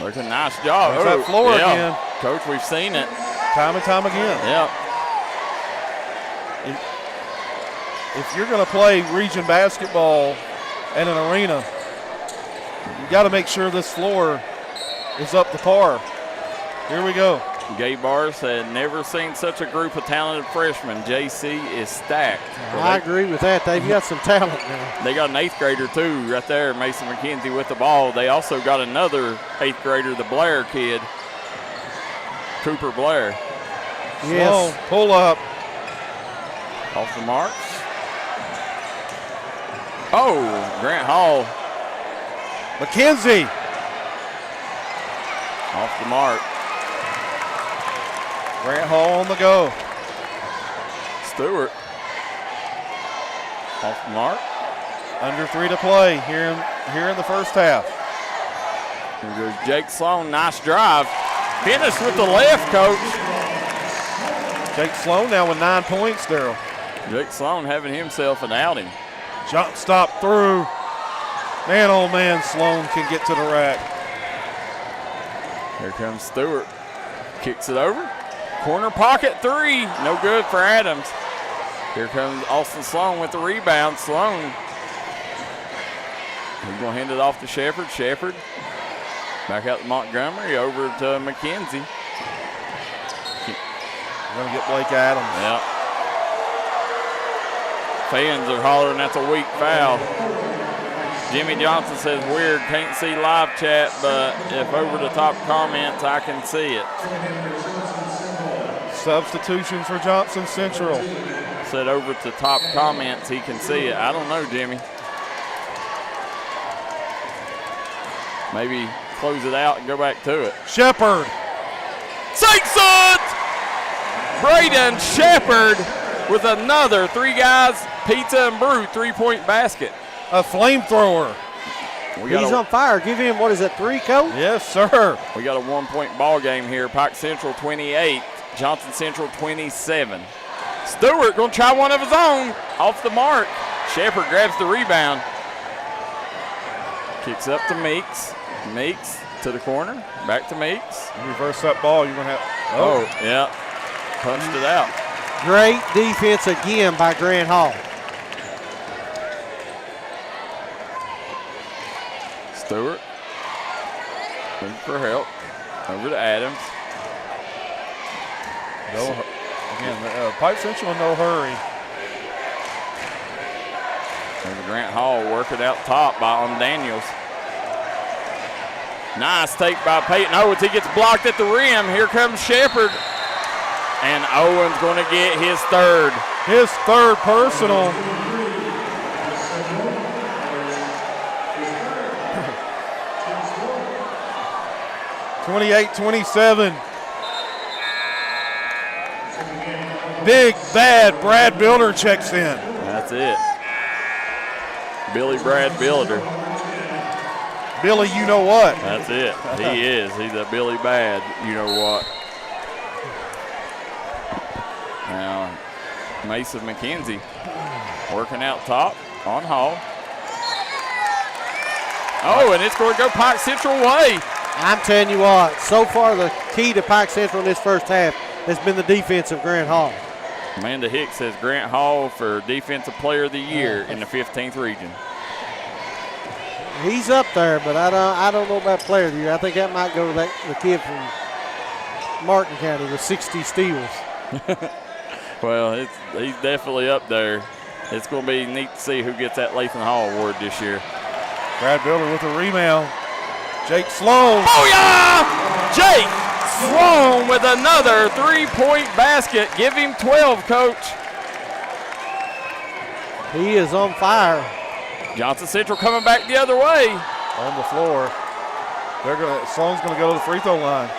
Looking nice job. There's that floor again. Coach, we've seen it. Time and time again. Yep. If you're going to play region basketball in an arena, you got to make sure this floor is up to par. Here we go. Gabe Barr said, never seen such a group of talented freshmen. JC is stacked. I agree with that. They've got some talent now. They got an 8th grader, too, right there, Mason McKenzie with the ball. They also got another 8th grader, the Blair kid, Cooper Blair. Yes. Sloan, pull up. Off the mark. Oh, Grant Hall. McKenzie. Off the mark. Grant Hall on the go. Stewart. Off the mark. Under 3 to play here in the first half. Here goes Jake Sloan. Nice drive. Finished with the left, Coach. Jake Sloan now with 9 points, Darryl. Jake Sloan having himself an outing. Jump stop through. Man, oh man, Sloan can get to the rack. Here comes Stewart. Kicks it over. Corner pocket 3. No good for Adams. Here comes Austin Sloan with the rebound. Sloan. He's going to hand it off to Shepard. Shepard. Back out to Montgomery. Over to McKenzie. We're going to get Blake Adams. Yeah. Fans are hollering that's a weak foul. Jimmy Johnson says weird, can't see live chat, but if over the top comments, I can see it. Substitution for Johnson Central. Said over to top comments, he can see it. I don't know, Jimmy. Maybe close it out and go back to it. Shepard. Sakes it! Braden Shepard with another 3 guys, pizza and brew 3-point basket. A flamethrower. He's on fire. Give him, what is that, 3, Coach? Yes, sir. We got a 1-point ball game here. Pike Central 28, Johnson Central 27. Stewart going to try one of his own. Off the mark. Shepard grabs the rebound. Kicks up to Meeks. Meeks to the corner. Back to Meeks. Reverse that ball. You're going to have. Oh, yeah. Punched it out. Great defense again by Grant Hall. Stewart. Looking for help. Over to Adams. Again, Pike Central in no hurry. And Grant Hall working out top on Daniels. Nice take by Peyton Owens. He gets blocked at the rim. Here comes Shepard. And Owens going to get his third. His third personal. (28-27). Big, bad Brad Builder checks in. That's it. Billy Brad Builder. Billy, you know what? That's it. He is. He's a Billy Bad, you know what. Now, Mason McKenzie working out top on Hall. Oh, and it's going to go Pike Central way. I'm telling you what, so far the key to Pike Central in this first half has been the defense of Grant Hall. Amanda Hicks says Grant Hall for Defensive Player of the Year in the 15th region. He's up there, but I don't know about Player of the Year. I think that might go to the kid from Martin County with 60 steals. Well, he's definitely up there. It's going to be neat to see who gets that Lathan Hall Award this year. Brad Builder with a rebound. Jake Sloan. Oh, yeah! Jake Sloan with another three-point basket. Give him 12, Coach. He is on fire. Johnson Central coming back the other way. On the floor. Sloan's going to go to the free throw line.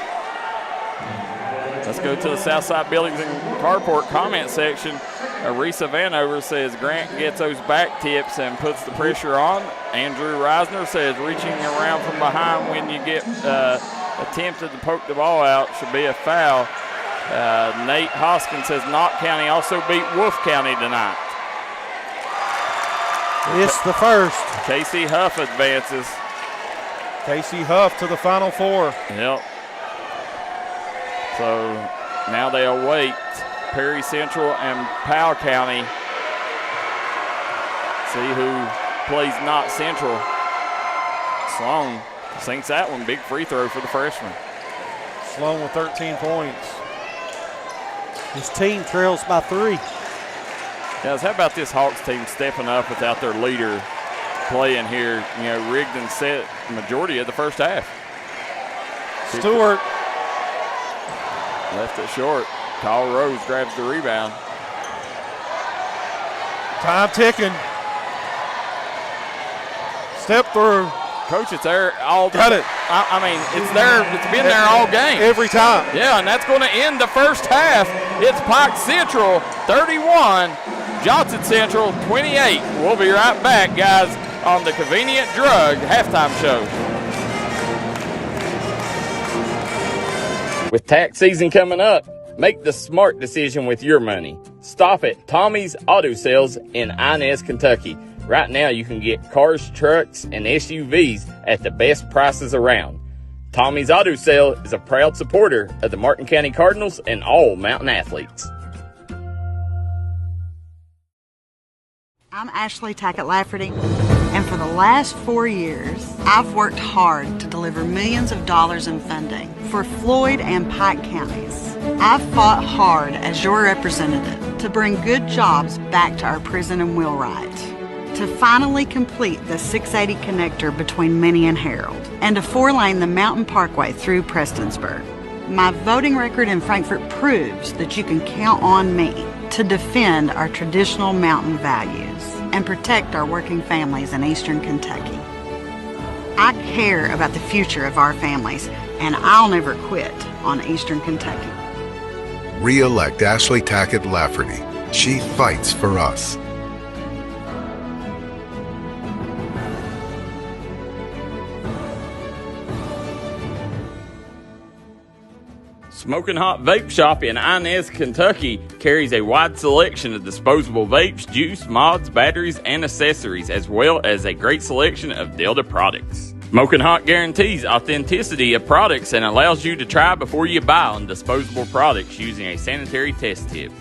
Let's go to the Southside Buildings and Carport comment section. Arisa Vanover says Grant gets those back tips and puts the pressure on. Andrew Reisner says reaching around from behind when you get attempted to poke the ball out should be a foul. Nate Hoskins says Knott County also beat Wolfe County tonight. It's the first. Casey Huff advances. Casey Huff to the Final Four. Yep. So now they await Perry Central and Powell County. See who plays Knott Central. Sloan sinks that one. Big free throw for the freshman. Sloan with 13 points. His team trails by 3. Guys, how about this Hawks team stepping up without their leader playing here? You know, Rigdon set the majority of the first half. Stewart. Left it short. Kyle Rose grabs the rebound. Time ticking. Step through. Coach, it's there all Got it. I mean, it's there. It's been there all game. Every time. Yeah, and that's going to end the first half. It's Pike Central 31, Johnson Central 28. We'll be right back, guys, on the Convenient Drug halftime show. With tax season coming up, make the smart decision with your money. Stop at Tommy's Auto Sales in Inez, Kentucky. Right now you can get cars, trucks, and SUVs at the best prices around. Tommy's Auto Sale is a proud supporter of the Martin County Cardinals and all Mountain athletes. I'm Ashley Tackett Lafferty, and for the last 4 years, I've worked hard to deliver millions of dollars in funding for Floyd and Pike counties. I've fought hard as your representative to bring good jobs back to our prison and Wheelwright, to finally complete the 680 connector between Minnie and Harold, and to 4-lane the Mountain Parkway through Prestonsburg. My voting record in Frankfort proves that you can count on me to defend our traditional mountain values and protect our working families in Eastern Kentucky. I care about the future of our families, and I'll never quit on Eastern Kentucky. Re-elect Ashley Tackett Lafferty. She fights for us. Smoking Hot Vape Shop in Inez, Kentucky carries a wide selection of disposable vapes, juice, mods, batteries, and accessories, as well as a great selection of Delta products. Smoking Hot guarantees authenticity of products and allows you to try before you buy on disposable products using a sanitary test tip.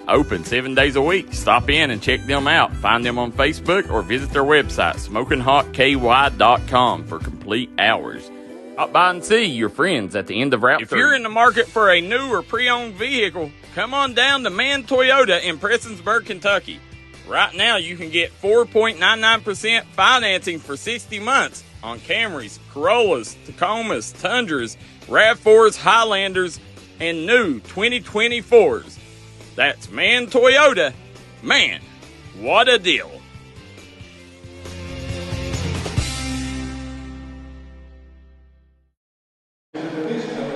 Open 7 days a week. Stop in and check them out. Find them on Facebook or visit their website, SmokingHotKY.com, for complete hours. Stop by and see your friends at the end of Route 3. If you're in the market for a new or pre-owned vehicle, come on down to Man Toyota in Prestonsburg, Kentucky. Right now, you can get 4.99% financing for 60 months on Camrys, Corollas, Tacomas, Tundras, RAV4s, Highlanders, and new 2024s. That's Man Toyota. Man, what a deal.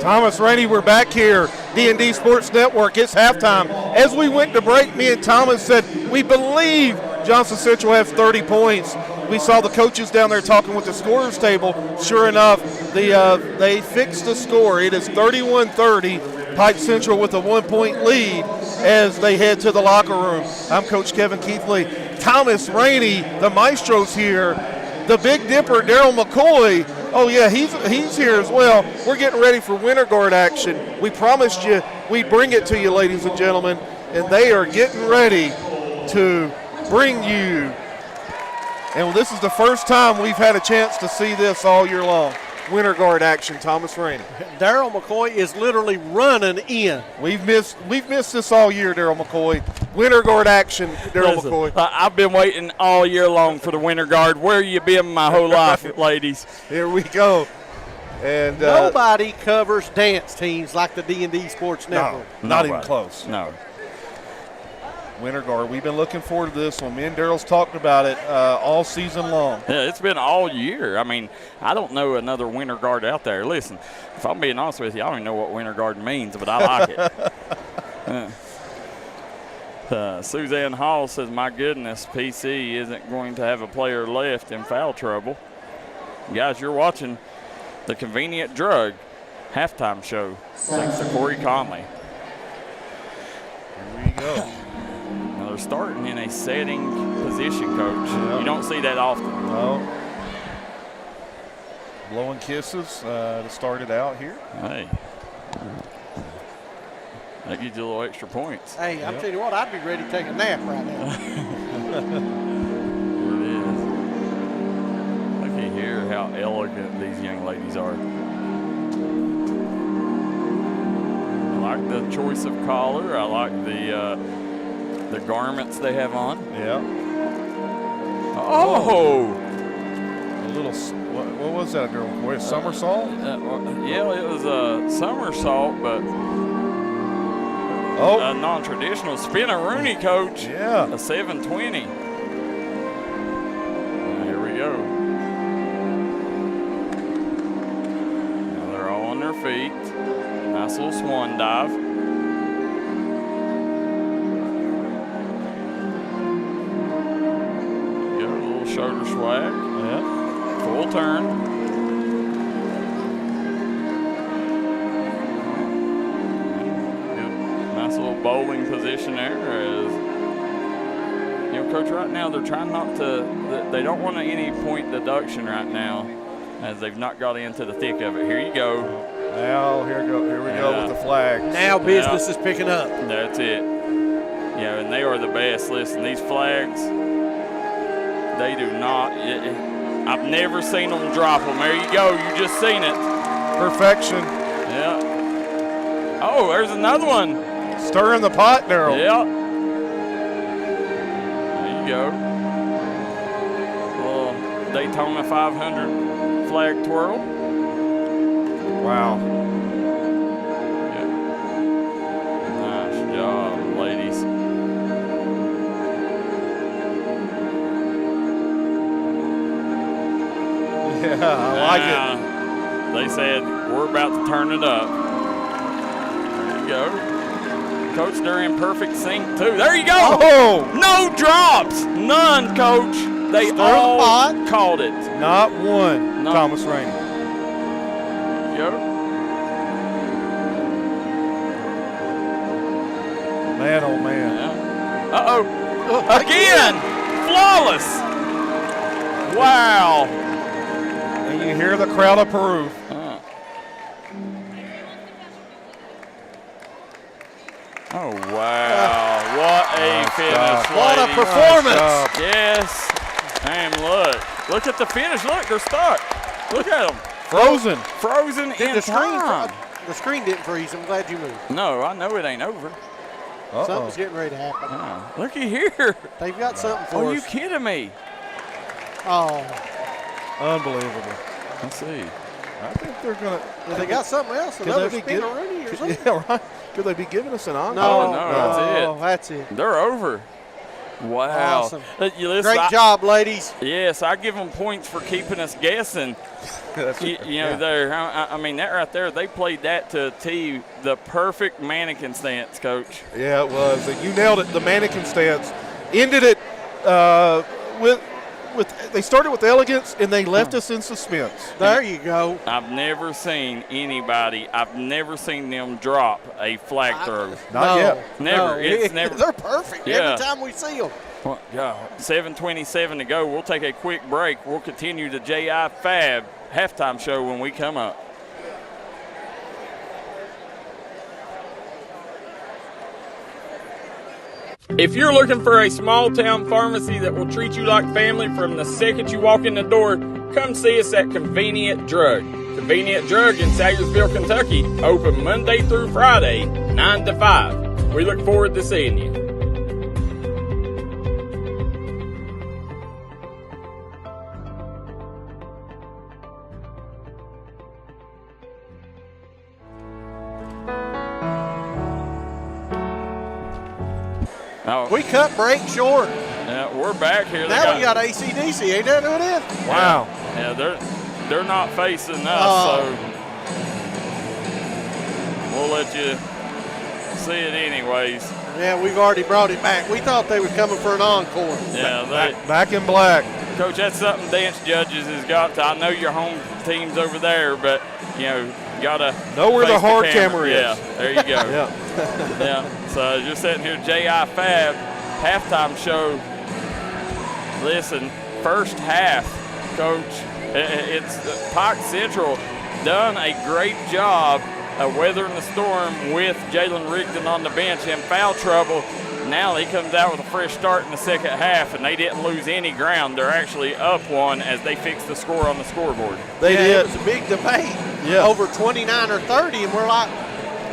Thomas Rainey, we're back here, D&D Sports Network. It's halftime. As we went to break, me and Thomas said, we believe Johnson Central has 30 points. We saw the coaches down there talking with the scorers table. Sure enough, they fixed the score. It is 31-30, Pike Central with a 1-point lead as they head to the locker room. I'm Coach Kevin Keithley. Thomas Rainey, the maestro's here. the Big Dipper, Daryl McCoy. Oh, yeah, he's here as well. We're getting ready for winter guard action. We promised you we'd bring it to you, ladies and gentlemen, and they are getting ready to bring you. And this is the first time we've had a chance to see this all year long. Winter guard action, Thomas Rainey. Daryl McCoy is literally running in. We've missed this all year, Daryl McCoy. Winter guard action, Daryl McCoy. I've been waiting all year long for the winter guard. Where you been my whole life, ladies? Here we go. And nobody covers dance teams like the D&D Sports Network. No, not even close. No. Winter guard. We've been looking forward to this one. Me and Daryl's talked about it all season long. Yeah, it's been all year. I mean, I don't know another winter guard out there. Listen, if I'm being honest with you, I don't even know what winter guard means, but I like it. Suzanne Hall says, my goodness, PC isn't going to have a player left in foul trouble. Guys, you're watching the Convenient Drug halftime show. Thanks to Corey Conley. Here we go. They're starting in a setting position, Coach. Yep. You don't see that often. No. Blowing kisses to start it out here. Hey. That gives you a little extra points. Hey, I'm telling you what, I'd be ready to take a nap right now. It is. Look at here how elegant these young ladies are. I like the choice of collar. I like the garments they have on. Yeah. Oh! A little, what was that, girl? A somersault? Yeah, it was a somersault, but a non-traditional spin-a-rooney, Coach. Yeah. A 720. Here we go. Now they're all on their feet. Nice little swan dive. Shoulder swag. Yeah. Full turn. Good. Nice little bowling position there. As you know, Coach, right now they're trying not to, they don't want any point deduction right now as they've not got into the thick of it. Here you go. Now, here we go with the flag. Now business is picking up. That's it. Yeah, and they are the best. Listen, these flags, they do not. I've never seen them drop them. There you go. You just seen it. Perfection. Yeah. Oh, there's another one. Stirring the pot, Daryl. Yeah. There you go. Little Daytona 500 flag twirl. Wow. Yeah. Nice job, ladies. Yeah, I like it. They said, we're about to turn it up. There you go. Coach, they're in perfect sync, too. There you go. Oh! No drops. None, Coach. They all called it. Not one, Thomas Rainey. There you go. Man, oh, man. Yeah. Uh-oh. Again. Flawless. Wow. And you hear the crowd approve. Oh, wow. What a finish. What a performance. Yes. And look at the finish. Look, they're stuck. Look at them. Frozen. Frozen in time. The screen didn't freeze. I'm glad you moved. No, I know it ain't over. Something's getting ready to happen. Look at here. They've got something for us. Are you kidding me? Oh. Unbelievable. Let's see. I think they're going to. They got something else. Another spin-a-rooney or something? Yeah, right. Could they be giving us an encore? No, that's it. They're over. Wow. Awesome. Great job, ladies. Yes, I give them points for keeping us guessing. There. I mean, that right there, they played that to a T, the perfect mannequin stance, Coach. Yeah, it was. You nailed it. The mannequin stance ended it with with elegance, and they left us in suspense. There you go. I've never seen them drop a flag throw. Not yet. Never. It's never. They're perfect every time we see them. Well, yeah, 7:27 to go. We'll take a quick break. We'll continue the J.I. Fab halftime show when we come up. If you're looking for a small town pharmacy that will treat you like family from the second you walk in the door, come see us at Convenient Drug. Convenient Drug in Sayursville, Kentucky, open Monday through Friday, 9 to 5. We look forward to seeing you. Oh. We cut break short. Yeah, we're back here. Now we got AC/DC. Ain't that what it is? Wow. Yeah, they're not facing us, so we'll let you see it anyways. Yeah, we've already brought it back. We thought they were coming for an encore. Yeah, back in black. Coach, that's something dance judges has got to. I know your home team's over there, but you gotta know where the hard camera is. Yeah, there you go. Yeah. Yeah. So you're sitting here, J.I. Fab halftime show. Listen, first half, Coach, it's Pike Central done a great job of weathering the storm with Jalen Rigdon on the bench in foul trouble. Now he comes out with a fresh start in the second half, and they didn't lose any ground. They're actually up one as they fixed the score on the scoreboard. They did. It was a big debate over 29 or 30, and we're like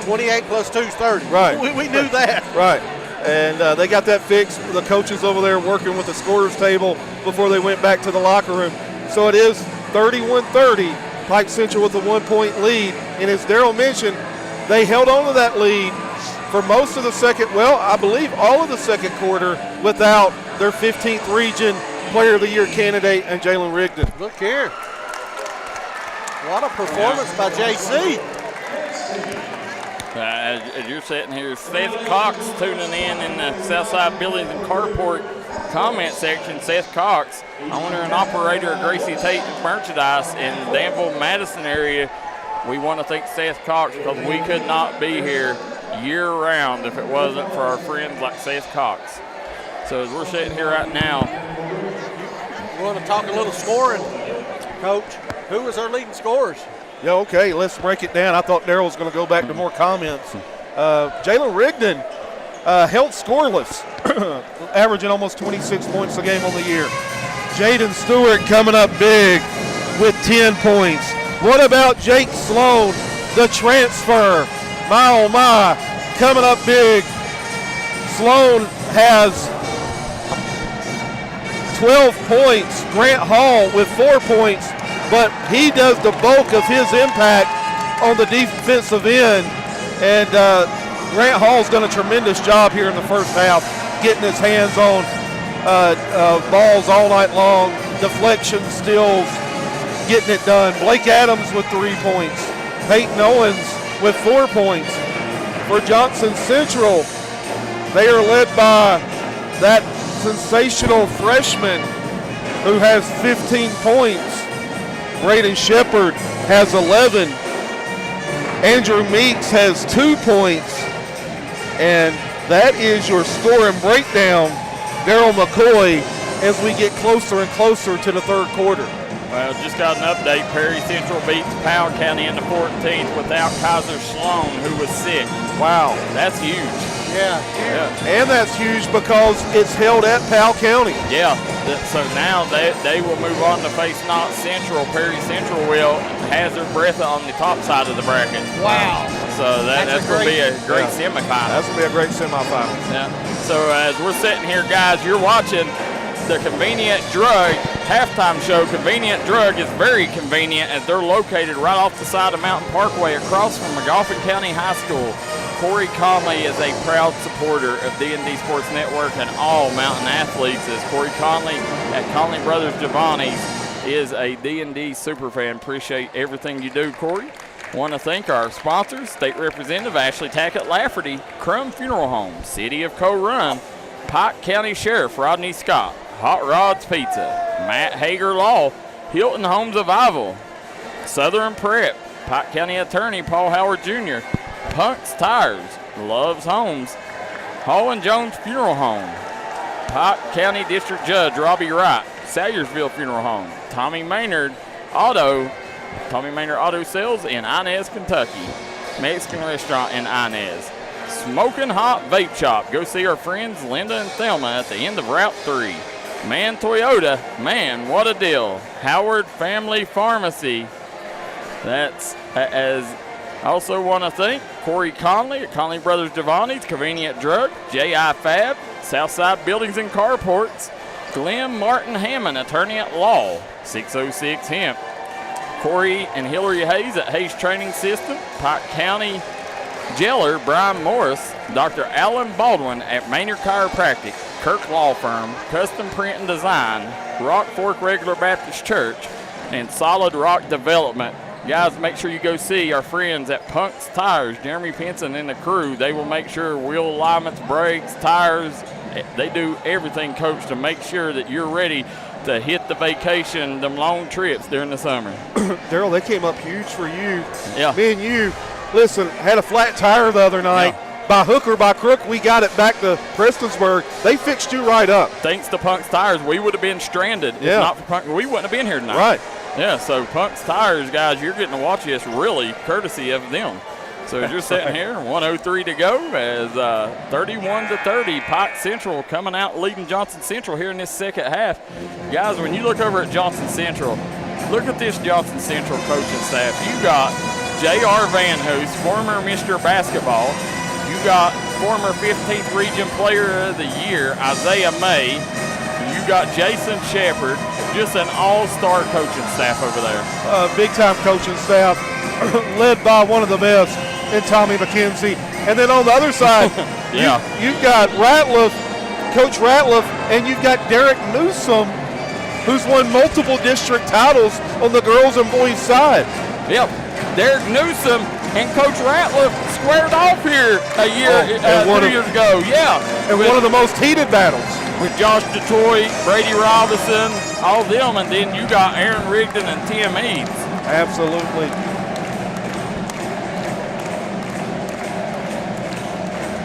28 plus 2 is 30. Right. We knew that. Right. And they got that fixed. The coaches over there working with the scorers table before they went back to the locker room. So it is 31-30, Pike Central with a 1-point lead. And as Darryl mentioned, they held on to that lead for most of the second, I believe all of the second quarter without their 15th region Player of the Year candidate and Jalen Rigdon. Look here. What a performance by JC. As you're sitting here, Seth Cox tuning in the Southside Buildings and Carport comment section. Seth Cox, owner and operator of Gracie Tate Merchandise in the Danville, Madison area. We want to thank Seth Cox because we could not be here year-round if it wasn't for our friends like Seth Cox. So as we're sitting here right now. You want to talk a little scoring, Coach? Who was our leading scorers? Yeah, okay, let's break it down. I thought Darryl was going to go back to more comments. Jalen Rigdon held scoreless, averaging almost 26 points a game on the year. Jaden Stewart coming up big with 10 points. What about Jake Sloan, the transfer? My, oh my, coming up big. Sloan has 12 points. Grant Hall with 4 points, but he does the bulk of his impact on the defensive end. And Grant Hall's done a tremendous job here in the first half, getting his hands on balls all night long, deflection steals, getting it done. Blake Adams with 3 points. Peyton Owens with 4 points. For Johnson Central, they are led by that sensational freshman who has 15 points. Braden Shepard has 11. Andrew Meeks has 2 points. And that is your scoring breakdown, Darryl McCoy, as we get closer and closer to the third quarter. Well, just got an update. Perry Central beats Powell County in the 14th without Kaiser Sloan, who was sick. Wow. That's huge. Yeah. And that's huge because it's held at Powell County. Yeah. So now they will move on to face Knott Central. Perry Central will hazard Breathitt on the top side of the bracket. Wow. So that's going to be a great semifinal. That's going to be a great semifinal. Yeah. So as we're sitting here, guys, you're watching the Convenient Drug halftime show. Convenient Drug is very convenient as they're located right off the side of Mountain Parkway across from McGoffin County High School. Corey Conley is a proud supporter of D&D Sports Network and all Mountain athletes, as Corey Conley at Conley Brothers Giovanni's is a D&D superfan. Appreciate everything you do, Corey. Want to thank our sponsors, State Representative Ashley Tackett Lafferty, Crum Funeral Home, City of Co Run, Pike County Sheriff Rodney Scott, Hot Rods Pizza, Matt Hager Law, Hilton Homes of Ivel, Southern Prep, Pike County Attorney Paul Howard Jr., Punk's Tires, Love's Homes, Hall & Jones Funeral Home, Pike County District Judge Robbie Wright, Salyersville Funeral Home, Tommy Maynard Auto Sales in Inez, Kentucky, Mexican Restaurant in Inez, Smoking Hot Vape Shop. Go see our friends Linda and Thelma at the end of Route 3. Man Toyota, man, what a deal. Howard Family Pharmacy. That's as I also want to thank Corey Conley at Conley Brothers Devani's Convenient Drug, J.I. Fab, Southside Buildings and Carports, Glenn Martin Hammond, Attorney at Law, 606 Hemp, Corey and Hillary Hayes at Hayes Training System, Pike County Jeller Brian Morris, Dr. Alan Baldwin at Maynard Chiropractic, Kirk Law Firm, Custom Print and Design, Rock Fork Regular Baptist Church, and Solid Rock Development. Guys, make sure you go see our friends at Punk's Tires, Jeremy Pinson and the crew. They will make sure wheel alignments, brakes, tires, they do everything, Coach, to make sure that you're ready to hit the vacation, them long trips during the summer. Daryl, they came up huge for you. Yeah. Me and you, listen, had a flat tire the other night. Yeah. By hook or by crook, we got it back to Prestonsburg. They fixed you right up. Thanks to Punk's Tires, we would have been stranded if not for Punk. We wouldn't have been here tonight. Right. Yeah, so Punk's Tires, guys, you're getting to watch this really courtesy of them. So as you're sitting here, 1:03 to go, as 31-30, Pike Central coming out leading Johnson Central here in this second half. Guys, when you look over at Johnson Central, look at this Johnson Central coaching staff. You got J.R. Van Hoos, former Mr. Basketball. You got former 15th Region Player of the Year, Isaiah May. You got Jason Shepard, just an all-star coaching staff over there. Big-time coaching staff, led by one of the best in Tommy McKenzie. And then on the other side, you've got Ratliff, Coach Ratliff, and you've got Derek Newsom, who's won multiple district titles on the girls and boys side. Yep, Derek Newsom and Coach Ratliff squared off here a year, 2 years ago. Yeah. And one of the most heated battles. With Josh Detroit, Brady Robinson, all them, and then you got Aaron Rigdon and Tim Eads. Absolutely.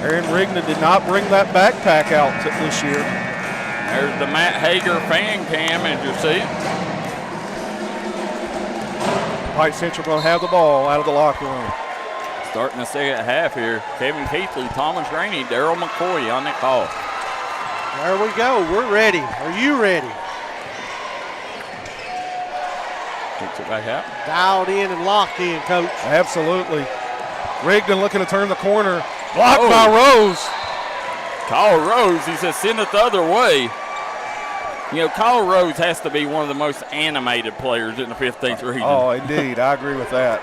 Aaron Rigdon did not bring that backpack out this year. There's the Matt Hager fan cam, as you see it. Pike Central going to have the ball out of the locker room. Starting the second half here, Kevin Keithley, Thomas Rainey, Daryl McCoy on the call. There we go. We're ready. Are you ready? Kicks it back out. Dialed in and locked in, Coach. Absolutely. Rigdon looking to turn the corner. Blocked by Rose. Kyle Rose, he says send it the other way. You know, Kyle Rose has to be one of the most animated players in the 15th region. Oh, indeed. I agree with that.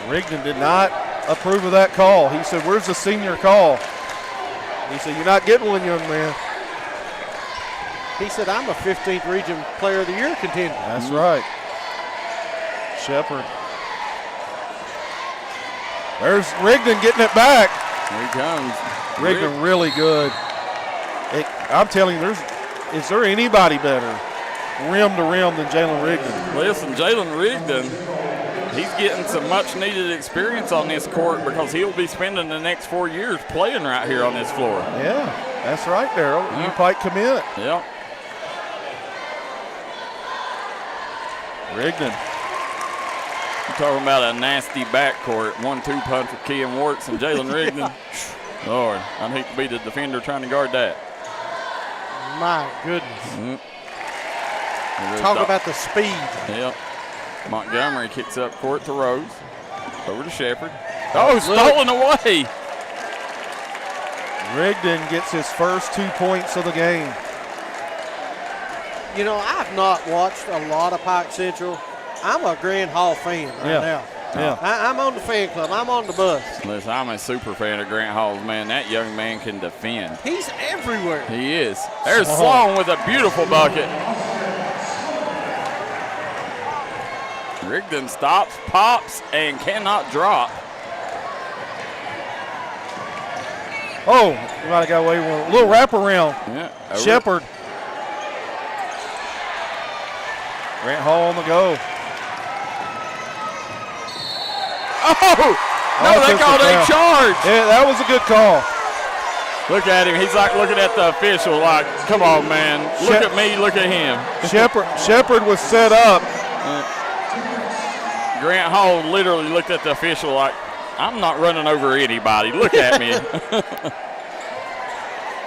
Rigdon did not approve of that call. He said, where's the senior call? He said, you're not getting one, young man. He said, I'm a 15th Region Player of the Year contender. That's right. Shepard. There's Rigdon getting it back. Here he comes. Rigdon really good. I'm telling you, is there anybody better rim to rim than Jalen Rigdon? Listen, Jalen Rigdon, he's getting some much-needed experience on this court because he'll be spending the next 4 years playing right here on this floor. Yeah, that's right, Daryl. Yeah. You Pike commit. Yeah. Rigdon. You're talking about a nasty backcourt. 1-2 punch with Kean Warts and Jalen Rigdon. Lord, I'd hate to be the defender trying to guard that. My goodness. Talk about the speed. Yep. Montgomery kicks up court to Rose. Over to Shepard. Oh, stolen away. Rigdon gets his first 2 points of the game. You know, I've not watched a lot of Pike Central. I'm a Grand Hall fan right now. Yeah. I'm on the fan club. I'm on the bus. Listen, I'm a super fan of Grant Hall's, man. That young man can defend. He's everywhere. He is. There's Sloan with a beautiful bucket. Rigdon stops, pops, and cannot drop. Oh, he might have got away with a little wraparound. Yeah. Shepard. Grant Hall on the go. Oh! No, they called a charge. Yeah, that was a good call. Look at him. He's like looking at the official like, come on, man. Look at me, look at him. Shepard was set up. Grant Hall literally looked at the official like, I'm not running over anybody. Look at me.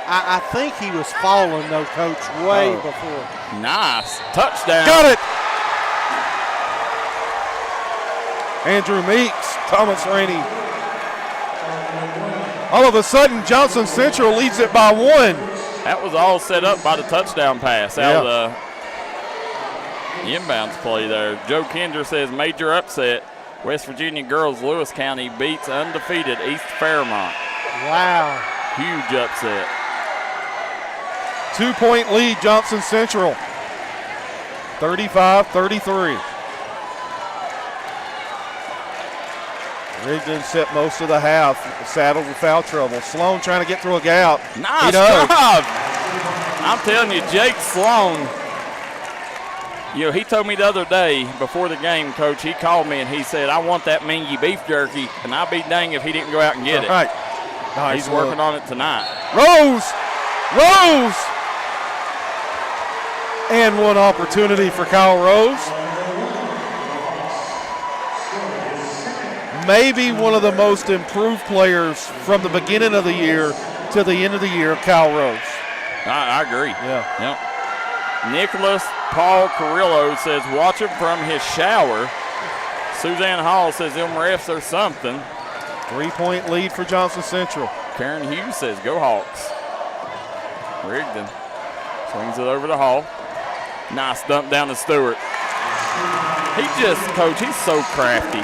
I think he was falling, though, Coach, way before. Nice. Touchdown. Got it. Andrew Meeks, Thomas Rainey. All of a sudden, Johnson Central leads it by 1. That was all set up by the touchdown pass out of the inbounds play there. Joe Kinder says major upset. West Virginia girls Lewis County beats undefeated East Fairmont. Wow. Huge upset. 2-point lead, Johnson Central. 35-33. Rigdon set most of the half, saddled with foul trouble. Sloan trying to get through a gap. Nice job. I'm telling you, Jake Sloan, you know, he told me the other day before the game, Coach, he called me and he said, I want that Mingy beef jerky, and I'd be dang if he didn't go out and get it. Right. Nice. He's working on it tonight. Rose! And one opportunity for Kyle Rose. Maybe one of the most improved players from the beginning of the year to the end of the year, Kyle Rose. I agree. Yeah. Yep. Nicholas Paul Carrillo says, watch him from his shower. Suzanne Hall says, them refs are something. 3-point lead for Johnson Central. Karen Hughes says, go Hawks. Rigdon swings it over to Hall. Nice dump down to Stewart. Coach, he's so crafty.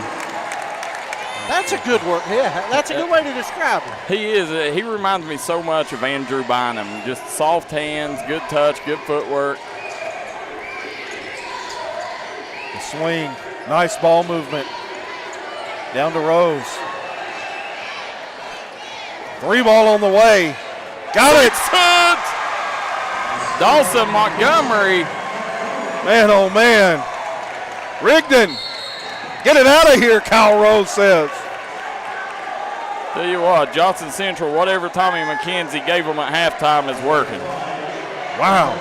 That's a good word. Yeah, that's a good way to describe him. He is. He reminds me so much of Andrew Bynum. Just soft hands, good touch, good footwork. The swing, nice ball movement. Down to Rose. 3 ball on the way. Got it. Dawson Montgomery. Man, oh man. Rigdon. Get it out of here, Kyle Rose says. Tell you what, Johnson Central, whatever Tommy McKenzie gave them at halftime is working. Wow.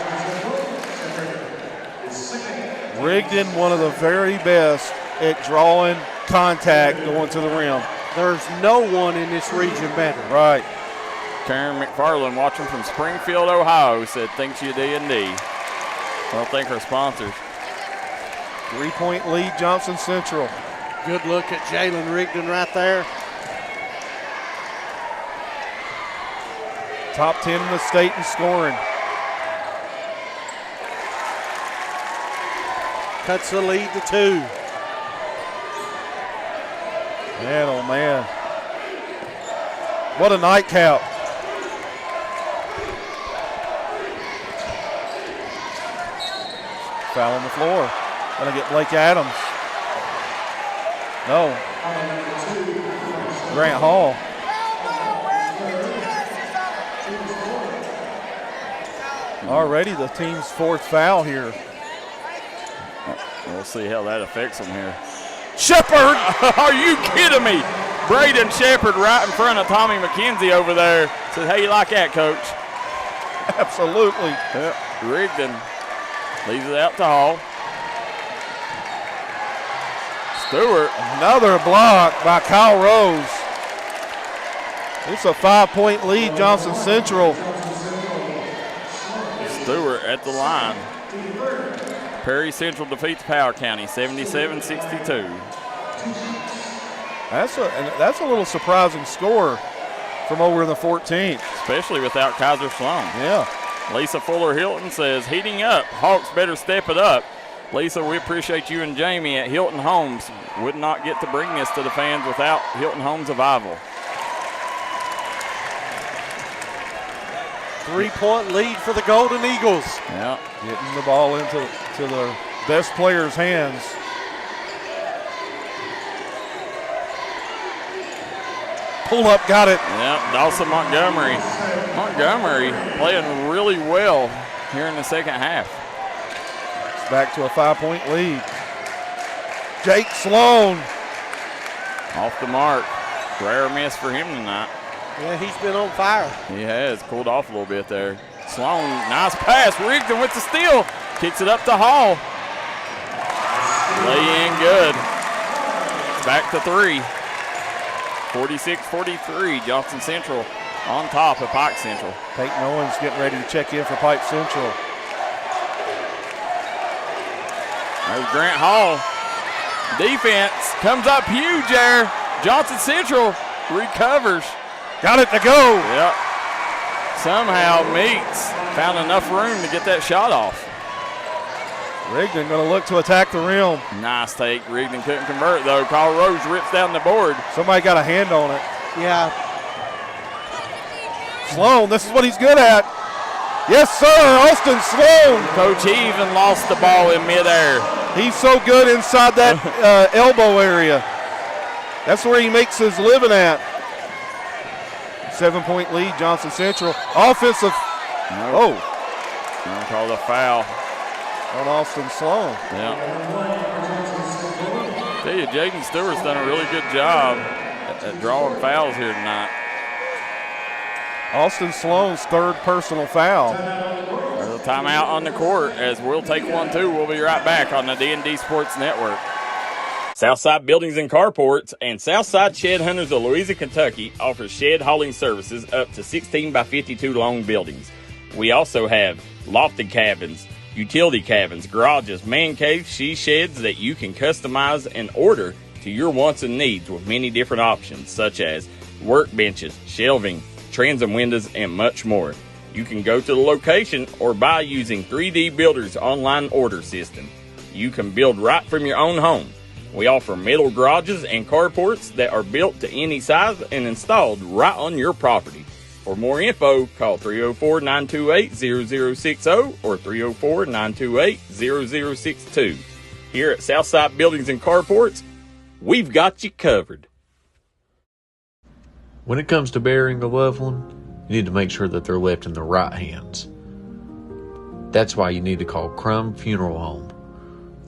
Rigdon, one of the very best at drawing contact going to the rim. There's no one in this region better. Right. Karen McFarland watching from Springfield, Ohio, said thanks you D&D. Well, thank our sponsors. 3-point lead, Johnson Central. Good look at Jalen Rigdon right there. Top 10 in the state in scoring. Cuts the lead to 2. Man, oh man. What a nightcap. Foul on the floor. Gonna get Blake Adams. No. Grant Hall. Already the team's 4th foul here. We'll see how that affects them here. Shepard! Are you kidding me? Braden Shepard right in front of Tommy McKenzie over there. Says, how you like that, Coach? Absolutely. Yep. Rigdon leaves it out to Hall. Stewart. Another block by Kyle Rose. It's a 5-point lead, Johnson Central. Stewart at the line. Perry Central defeats Powell County 77-62. That's a little surprising score from over in the 14th. Especially without Kaiser Sloan. Yeah. Lisa Fuller Hilton says, heating up. Hawks better step it up. Lisa, we appreciate you and Jamie at Hilton Homes. Would not get to bring this to the fans without Hilton Homes of Ival. 3-point lead for the Golden Eagles. Yeah, getting the ball into the best player's hands. pull-up, got it. Yep, Dawson Montgomery. Montgomery playing really well here in the second half. It's back to a 5-point lead. Jake Sloan. Off the mark. Rare miss for him tonight. Yeah, he's been on fire. He has. Cooled off a little bit there. Sloan, nice pass. Rigdon with the steal. Kicks it up to Hall. Lay in good. Back to 3. 46-43. Johnson Central on top of Pike Central. Peyton Owens getting ready to check in for Pike Central. There's Grant Hall. Defense comes up huge there. Johnson Central recovers. Got it to go. Yep. Somehow Meeks found enough room to get that shot off. Rigdon going to look to attack the rim. Nice take. Rigdon couldn't convert though. Carl Rose rips down the board. Somebody got a hand on it. Yeah. Sloan, this is what he's good at. Yes, sir, Austin Sloan. Coach he even lost the ball in midair. He's so good inside that elbow area. That's where he makes his living at. 7-point lead, Johnson Central. Offensive. Nope. Oh. Gonna call a foul on Austin Sloan. Yeah. Tell you, Jaden Stewart's done a really good job at drawing fouls here tonight. Austin Sloan's third personal foul. There's a timeout on the court as we'll take one too. We'll be right back on the D&D Sports Network. Southside Buildings and Carports and Southside Shed Hunters of Louisa, Kentucky offers shed hauling services up to 16 by 52 long buildings. We also have lofted cabins, utility cabins, garages, man caves, she sheds that you can customize and order to your wants and needs with many different options such as workbenches, shelving, transom windows, and much more. You can go to the location or buy using 3D Builder's online order system. You can build right from your own home. We offer metal garages and carports that are built to any size and installed right on your property. For more info, call 304-928-0060 or 304-928-0062. Here at Southside Buildings and Carports, we've got you covered. When it comes to burying a loved one, you need to make sure that they're left in the right hands. That's why you need to call Crum Funeral Home,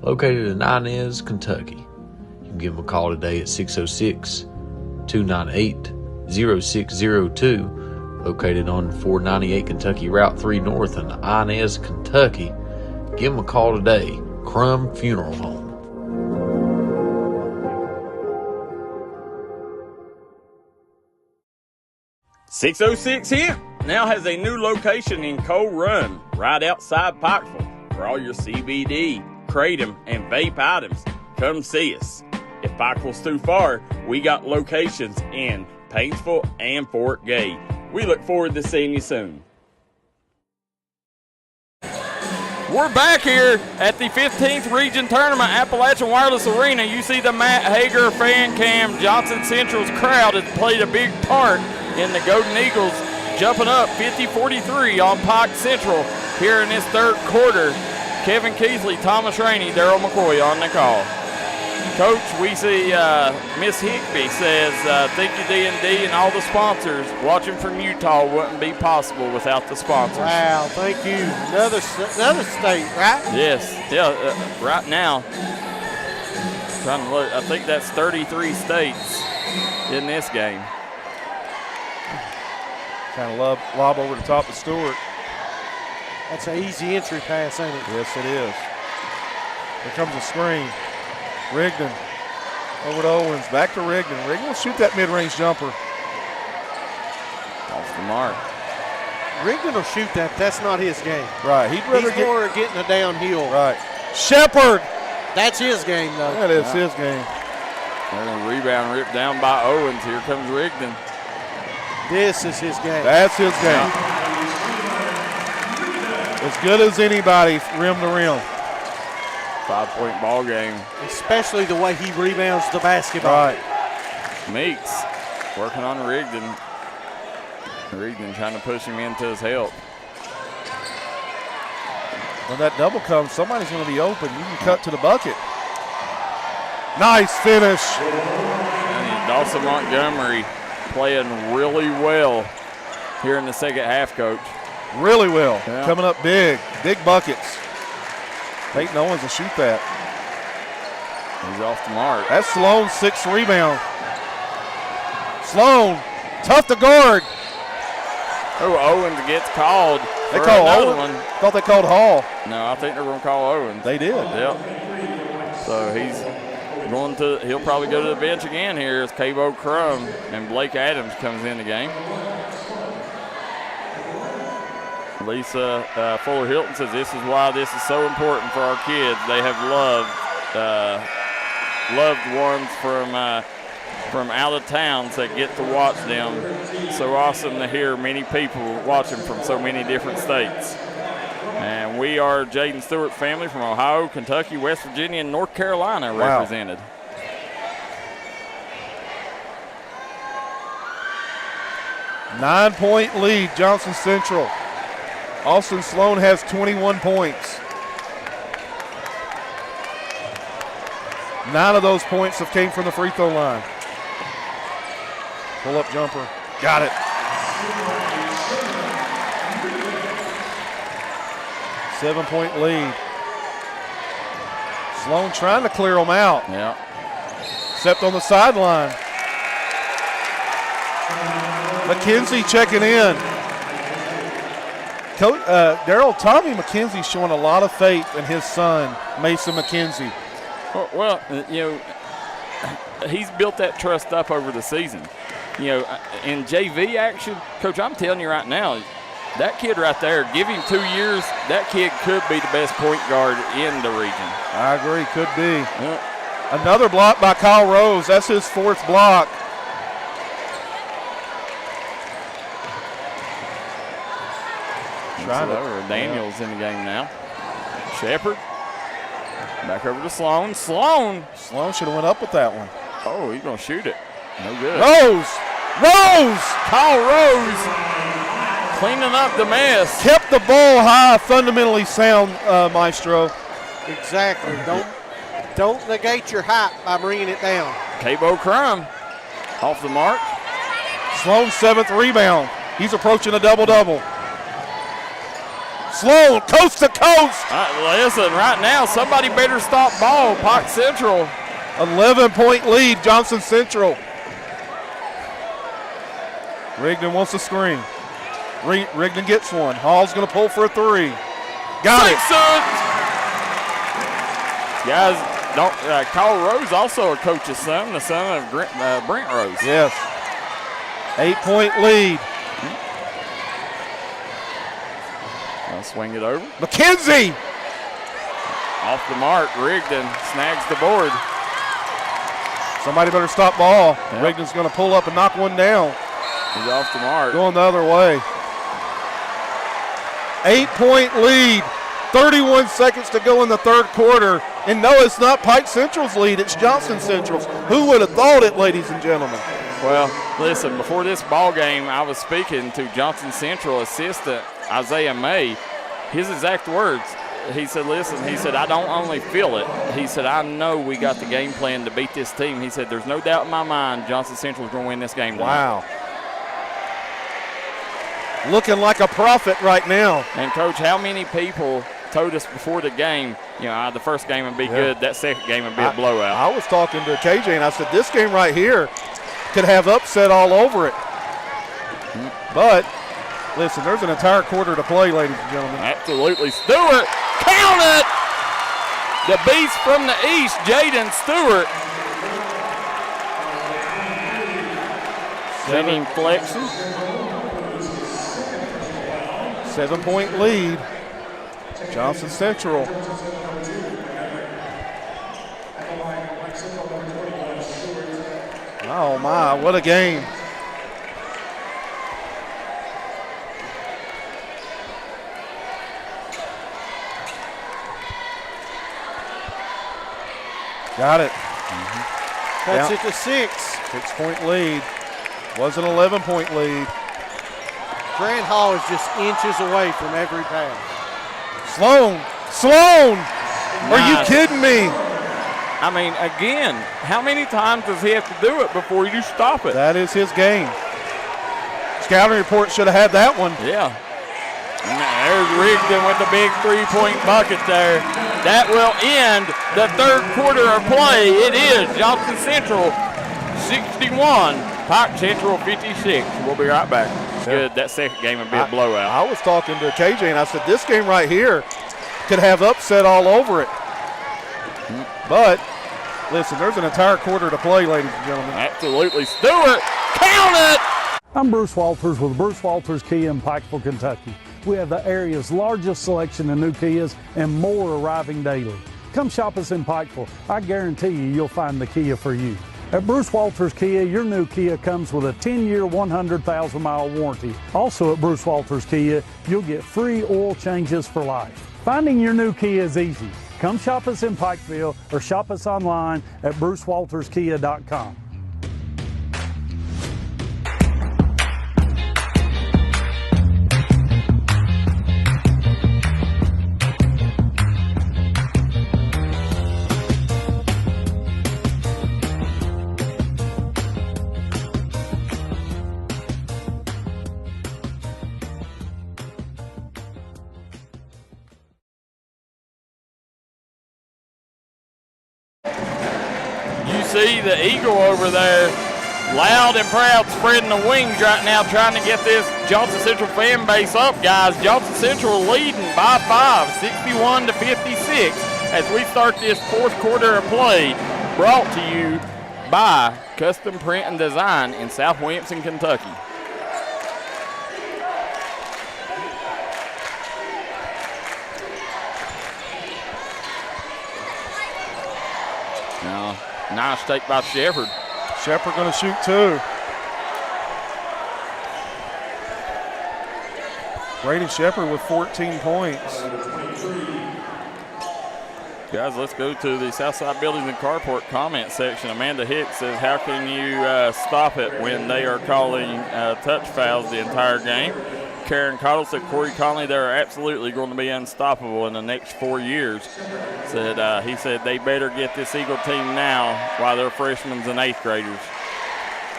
located in Inez, Kentucky. You can give them a call today at 606-298-0602, located on 498 Kentucky Route 3 North in Inez, Kentucky. Give them a call today, Crum Funeral Home. 606 Hemp now has a new location in Coal Run, right outside Pikeville. For all your CBD, kratom, and vape items, come see us. If Pikeville's too far, we got locations in Paintsville and Fort Gay. We look forward to seeing you soon. We're back here at the 15th Region Tournament, Appalachian Wireless Arena. You see the Matt Hager fan cam. Johnson Central's crowd has played a big part in the Golden Eagles jumping up 50-43 on Pike Central here in this third quarter. Kevin Keithley, Thomas Rainey, Daryl McCoy on the call. Coach, we see Miss Higby says, thank you D&D and all the sponsors. Watching from Utah wouldn't be possible without the sponsors. Wow, thank you. Another state, right? Yes, yeah, right now. Trying to look, I think that's 33 states in this game. Kind of lob over the top of Stewart. That's an easy entry pass, ain't it? Yes, it is. Here comes a screen. Rigdon over to Owens. Back to Rigdon. Rigdon will shoot that mid-range jumper. Off the mark. Rigdon will shoot that. That's not his game. Right. He's more getting a downhill. Right. Shepard. That's his game, though. That is his game. There's a rebound ripped down by Owens. Here comes Rigdon. This is his game. That's his game. As good as anybody, rim to rim. 5-point ball game. Especially the way he rebounds the basketball. Right. Meeks working on Rigdon. Rigdon trying to push him into his help. When that double comes, somebody's going to be open. You can cut to the bucket. Nice finish. And Dawson Montgomery playing really well here in the second half, Coach. Really well. Yeah. Coming up big buckets. Peyton Owens will shoot that. He's off the mark. That's Sloan's 6th rebound. Sloan, tough to guard. Oh, Owens gets called. They for call another Owens? one. Thought they called Hall. No, I think they're going to call Owens. They did. Yep. So he'll probably go to the bench again here as Cabo Crum and Blake Adams comes in the game. Lisa Fuller Hilton says this is why this is so important for our kids. They have loved ones from out of towns that get to watch them. So awesome to hear many people watching from so many different states. And we are Jaden Stewart family from Ohio, Kentucky, West Virginia, and North Carolina represented. 9-point lead, Johnson Central. Austin Sloan has 21 points. 9 of those points have came from the free throw line. Pull-up jumper. Got it. 7-point lead. Sloan trying to clear them out. Yeah. Except on the sideline. McKenzie checking in. Daryl, Tommy McKenzie's showing a lot of faith in his son, Mason McKenzie. Well, he's built that trust up over the season. In JV action, Coach, I'm telling you right now, that kid right there, give him 2 years, that kid could be the best point guard in the region. I agree, could be. Another block by Kyle Rose. That's his 4th block. Daniels in the game now. Shepard. Back over to Sloan. Sloan should have went up with that one. Oh, he's going to shoot it. No good. Rose! Kyle Rose cleaning up the mess. Kept the ball high, fundamentally sound, Maestro. Exactly. Don't negate your hype by bringing it down. Cabo Crum off the mark. Sloan's 7th rebound. He's approaching a double-double. Sloan, coast to coast. Listen, right now, somebody better stop ball. Pike Central. 11-point lead, Johnson Central. Rigdon wants a screen. Rigdon gets one. Hall's going to pull for a 3. Got it. Guys, Kyle Rose also a coach's son, the son of Brent Rose. Yes. 8-point lead. I'll swing it over. McKenzie! Off the mark. Rigdon snags the board. Somebody better stop ball. Yep. Rigdon's going to pull up and knock one down. He's off the mark. Going the other way. 8-point lead. 31 seconds to go in the 3rd quarter. And no, it's not Pike Central's lead. It's Johnson Central's. Who would have thought it, ladies and gentlemen? Well, listen, before this ball game, I was speaking to Johnson Central assistant Isaiah May. His exact words, he said, listen, he said, I don't only feel it. He said, I know we got the game plan to beat this team. He said, there's no doubt in my mind Johnson Central is going to win this game. Wow. Looking like a prophet right now. And, Coach, how many people told us before the game, the first game would be good, that second game would be a blowout? I was talking to KJ, and I said, this game right here could have upset all over it. But, listen, there's an entire quarter to play, ladies and gentlemen. Absolutely. Stewart, count it! The beast from the east, Jaden Stewart. 7 flexing. 7-point lead. Johnson Central. Oh, my, what a game. Got it. Cuts it to 6. 6-point lead. Was an 11-point lead. Grant Hall is just inches away from every pass. Sloan! Are you kidding me? I mean, again, how many times does he have to do it before you stop it? That is his game. Scouting report should have had that one. Yeah. And there's Rigdon with the big three-point bucket there. That will end the third quarter of play. It is Johnson Central 61, Pike Central 56. We'll be right back. Good. That second game would be a blowout. I was talking to KJ and I said this game right here could have upset all over it. But listen, there's an entire quarter to play, ladies and gentlemen. Absolutely. Stewart, count it! I'm Bruce Walters with Bruce Walters Kia in Pikeville, Kentucky. We have the area's largest selection of new Kias and more arriving daily. Come shop us in Pikeville. I guarantee you'll find the Kia for you. At Bruce Walters Kia, your new Kia comes with a 10-year, 100,000-mile warranty. Also at Bruce Walters Kia, you'll get free oil changes for life. Finding your new Kia is easy. Come shop us in Pikeville or shop us online at brucewalterskia.com. See the Eagle over there, loud and proud, spreading the wings right now, trying to get this Johnson Central fan base up, guys. Johnson Central leading by 5, 61-56, as we start this fourth quarter of play, brought to you by Custom Print and Design in South Williamson, Kentucky. Now, nice take by Shepard. Shepard going to shoot two. Brady Shepard with 14 points. Guys, let's go to the Southside Buildings and Carport comment section. Amanda Hicks says, how can you stop it when they are calling touch fouls the entire game? Karen Cottle said, Corey Conley, they're absolutely going to be unstoppable in the next 4 years. He said they better get this Eagle team now while they're freshmen and 8th graders.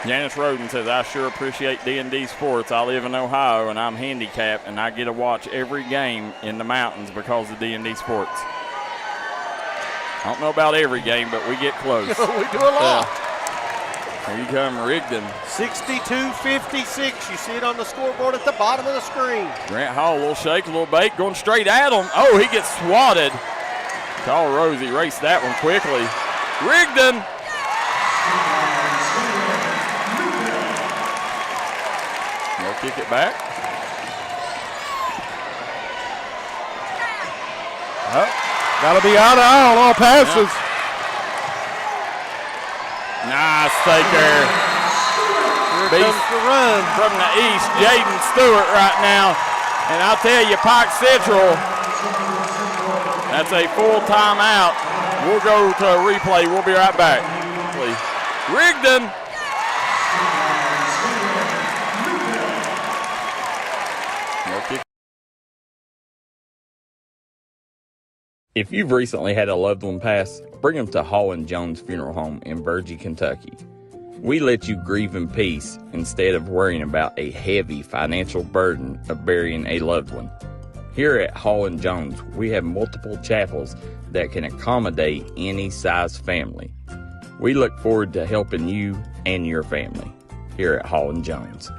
Janice Roden says, I sure appreciate D&D Sports. I live in Ohio and I'm handicapped and I get to watch every game in the mountains because of D&D Sports. I don't know about every game, but we get close. We do a lot. Here you come, Rigdon. 62-56. You see it on the scoreboard at the bottom of the screen. Grant Hall, a little shake, a little bake, going straight at him. Oh, he gets swatted. Call Rose erased that one quickly. Rigdon. They'll kick it back. Got to be out of on all passes. Yeah. Nice take there. Here comes the run from the east, Jaden Stewart right now. And I'll tell you, Pike Central, that's a full timeout. We'll go to a replay. We'll be right back. Rigdon. If you've recently had a loved one pass, bring them to Hall & Jones Funeral Home in Burgee, Kentucky. We let you grieve in peace instead of worrying about a heavy financial burden of burying a loved one. Here at Hall & Jones, we have multiple chapels that can accommodate any size family. We look forward to helping you and your family here at Hall & Jones.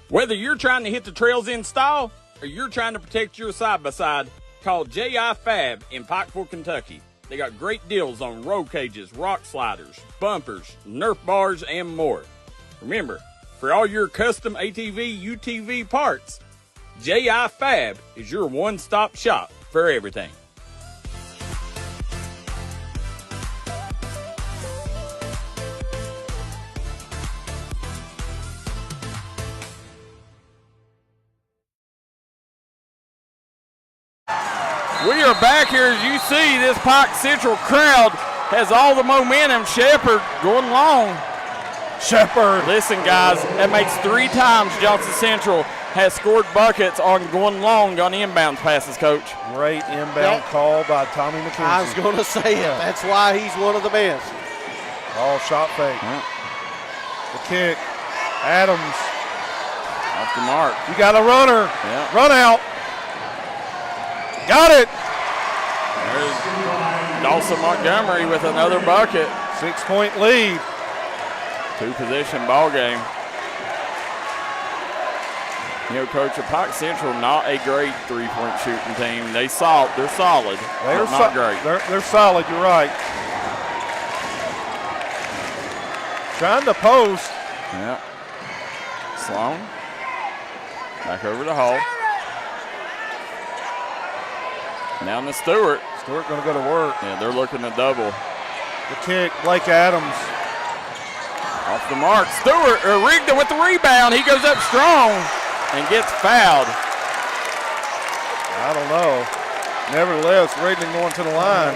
Whether you're trying to hit the trails in style or you're trying to protect your side-by-side, call J.I. Fab in Pikeville, Kentucky. They got great deals on roll cages, rock sliders, bumpers, Nerf bars, and more. Remember, for all your custom ATV, UTV parts, J.I. Fab is your one-stop shop for everything. We are back here. As you see, this Pike Central crowd has all the momentum. Shepard going long. Shepard. Listen, guys, that makes 3 times Johnson Central has scored buckets on going long on inbound passes, Coach. Great inbound call by Tommy McKenzie. I was going to say it. That's why he's one of the best. Ball shot fake. Yeah. The kick. Adams. Off the mark. You got a runner. Yeah. Run out. Got it. There's Dawson Montgomery with another bucket. 6-point lead. 2-possession ball game. You know, Coach, Pike Central not a great three-point shooting team. They're solid, but not great. They're solid. You're right. Trying to post. Yeah. Sloan. Back over to Hall. Down to Stewart. Stewart going to go to work. Yeah, they're looking to double. The kick, Blake Adams. Off the mark. Stewart, Rigdon with the rebound. He goes up strong and gets fouled. I don't know. Nevertheless, Rigdon going to the line.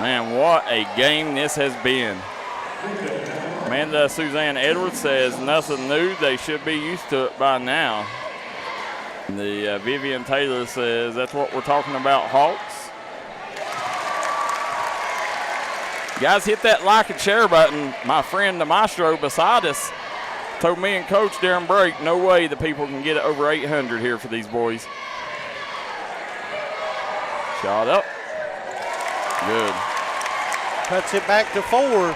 Man, what a game this has been. Amanda Suzanne Edwards says nothing new. They should be used to it by now. The Vivian Taylor says that's what we're talking about, Hawks. Guys, hit that like and share button. My friend the maestro beside us told me and Coach during break, no way the people can get it over 800 here for these boys. Shot up. Good. Cuts it back to 4.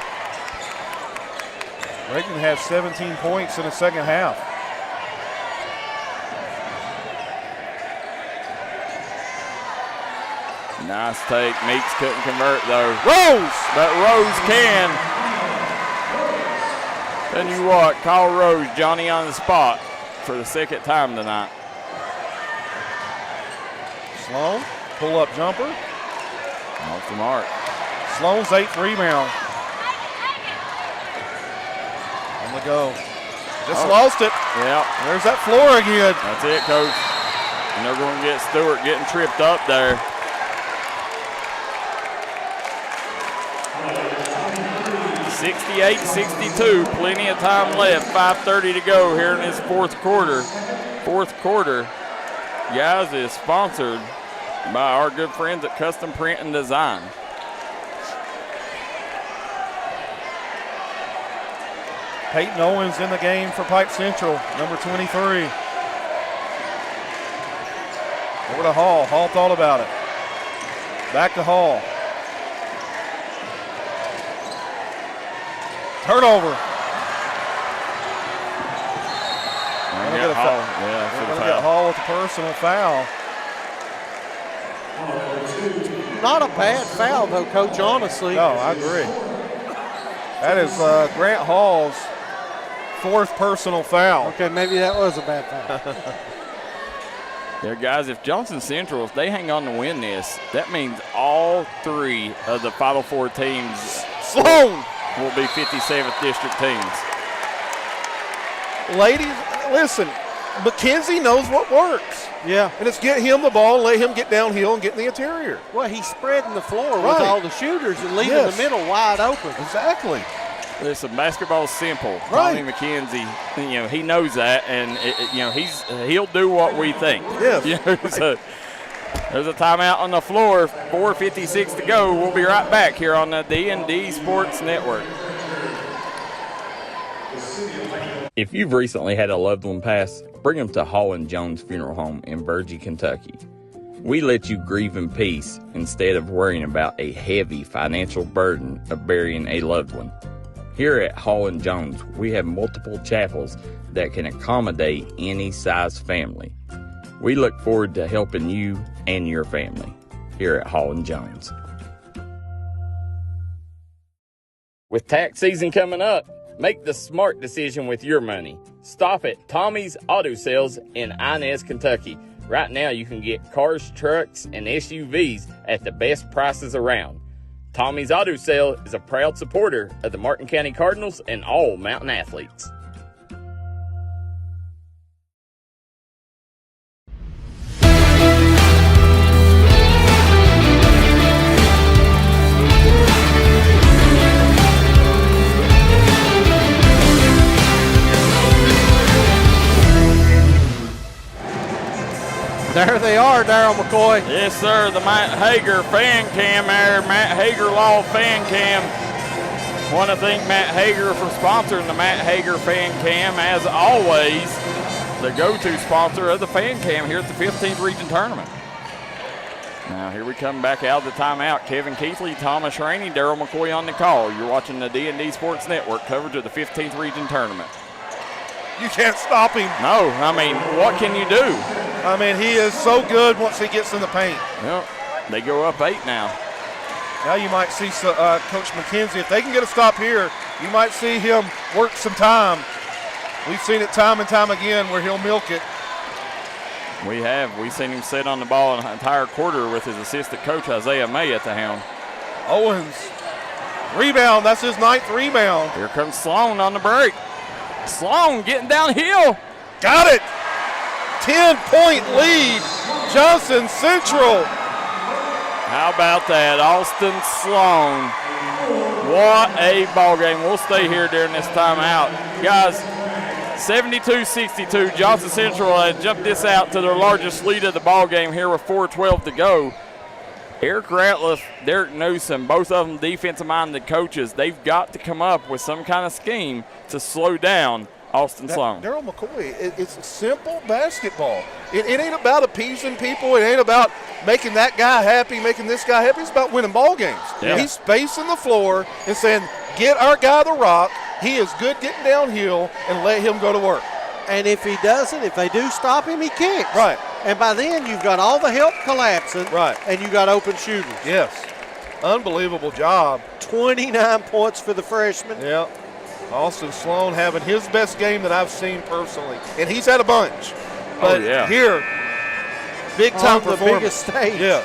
Rigdon has 17 points in the second half. Nice take. Meeks couldn't convert though. Rose! But Rose can. Tell you what, call Rose Johnny on the spot for the second time tonight. Sloan, pull-up jumper. Off the mark. Sloan's 8th rebound. On the go. Just lost it. Yeah. There's that floor again. That's it, Coach. And they're going to get Stewart getting tripped up there. (68-62). Plenty of time left. 5:30 to go here in this fourth quarter. Fourth quarter, guys, is sponsored by our good friends at Custom Print and Design. Peyton Owens in the game for Pike Central, number 23. Over to Hall. Hall thought about it. Back to Hall. Turnover. Gonna get Hall with a personal foul. Not a bad foul, though, Coach, honestly. No, I agree. That is Grant Hall's 4th personal foul. Okay, maybe that was a bad foul. Yeah, guys, if Johnson Central, if they hang on to win this, that means all 3 of the Final Four teams Sloan will be 57th district teams. Ladies, listen, McKenzie knows what works. Yeah. And it's get him the ball and let him get downhill and get in the interior. Well, he's spreading the floor with Right. all the shooters and leaving the middle wide open. Exactly. Listen, basketball's simple. Right. Tommy McKenzie, he knows that, and he'll do what we think. Yes. So there's a timeout on the floor. 4:56 to go. We'll be right back here on the D&D Sports Network. If you've recently had a loved one pass, bring them to Hall & Jones Funeral Home in Burgee, Kentucky. We let you grieve in peace instead of worrying about a heavy financial burden of burying a loved one. Here at Hall & Jones, we have multiple chapels that can accommodate any size family. We look forward to helping you and your family here at Hall & Jones. With tax season coming up, make the smart decision with your money. Stop at Tommy's Auto Sales in Inez, Kentucky. Right now you can get cars, trucks, and SUVs at the best prices around. Tommy's Auto Sale is a proud supporter of the Martin County Cardinals and all Mountain athletes. There they are, Darryl McCoy. Yes, sir. The Matt Hager fan cam there. Matt Hager Law fan cam. Want to thank Matt Hager for sponsoring the Matt Hager fan cam. As always, the go-to sponsor of the fan cam here at the 15th Region Tournament. Now here we come back out of the timeout. Kevin Keithley, Thomas Rainey, Darryl McCoy on the call. You're watching the D&D Sports Network coverage of the 15th Region Tournament. You can't stop him. No, I mean, what can you do? I mean, he is so good once he gets in the paint. Well, they go up 8 now. Now you might see Coach McKenzie, if they can get a stop here, you might see him work some time. We've seen it time and time again where he'll milk it. We have. We've seen him sit on the ball an entire quarter with his assistant coach, Isaiah May, at the helm. Owens, rebound. That's his 9th rebound. Here comes Sloan on the break. Sloan getting downhill. Got it. 10-point lead. Johnson Central. How about that? Austin Sloan. What a ball game. We'll stay here during this timeout. Guys, 72-62. Johnson Central had jumped this out to their largest lead of the ball game here with 4:12 to go. Eric Ratliff, Derek Newsom, both of them defensive-minded coaches. They've got to come up with some kind of scheme to slow down Austin Sloan. Darryl McCoy, it's simple basketball. It ain't about appeasing people. It ain't about making that guy happy, making this guy happy. It's about winning ball games. Yeah. He's spacing the floor and saying, get our guy the rock. He is good getting downhill, and let him go to work. And if he doesn't, if they do stop him, he kicks. Right. And by then, you've got all the help collapsing. Right. And you got open shooters. Yes. Unbelievable job. 29 points for the freshman. Yeah. Austin Sloan having his best game that I've seen personally. And he's had a bunch. But here, big-time performance. On the biggest stage. Yeah.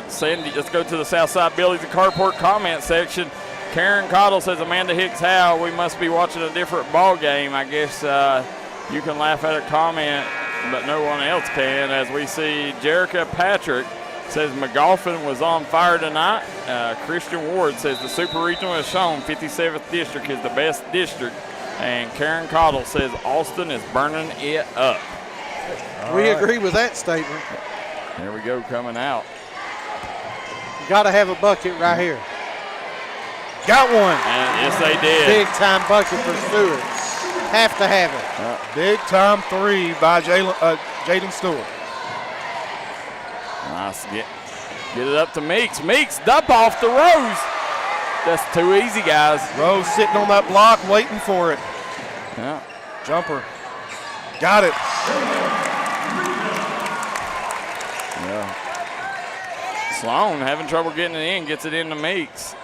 Sandy, let's go to the Southside Billies and Carport comment section. Karen Cottle says, Amanda Hicks Howe, we must be watching a different ball game. I guess you can laugh at a comment, but no one else can. As we see Jerica Patrick says McGoffin was on fire tonight. Christian Ward says the Super Regional has shown 57th District is the best district. And Karen Cottle says Austin is burning it up. We agree with that statement. There we go, coming out. You got to have a bucket right here. Got one. And yes, they did. Big time bucket for Stewart. Have to have it. Big time 3 by Jaden Stewart. Nice. Get it up to Meeks. Meeks, dump off to Rose. That's too easy, guys. Rose sitting on that block waiting for it. Yeah. Jumper. Got it. Yeah. Sloan having trouble getting it in, gets it into Meeks.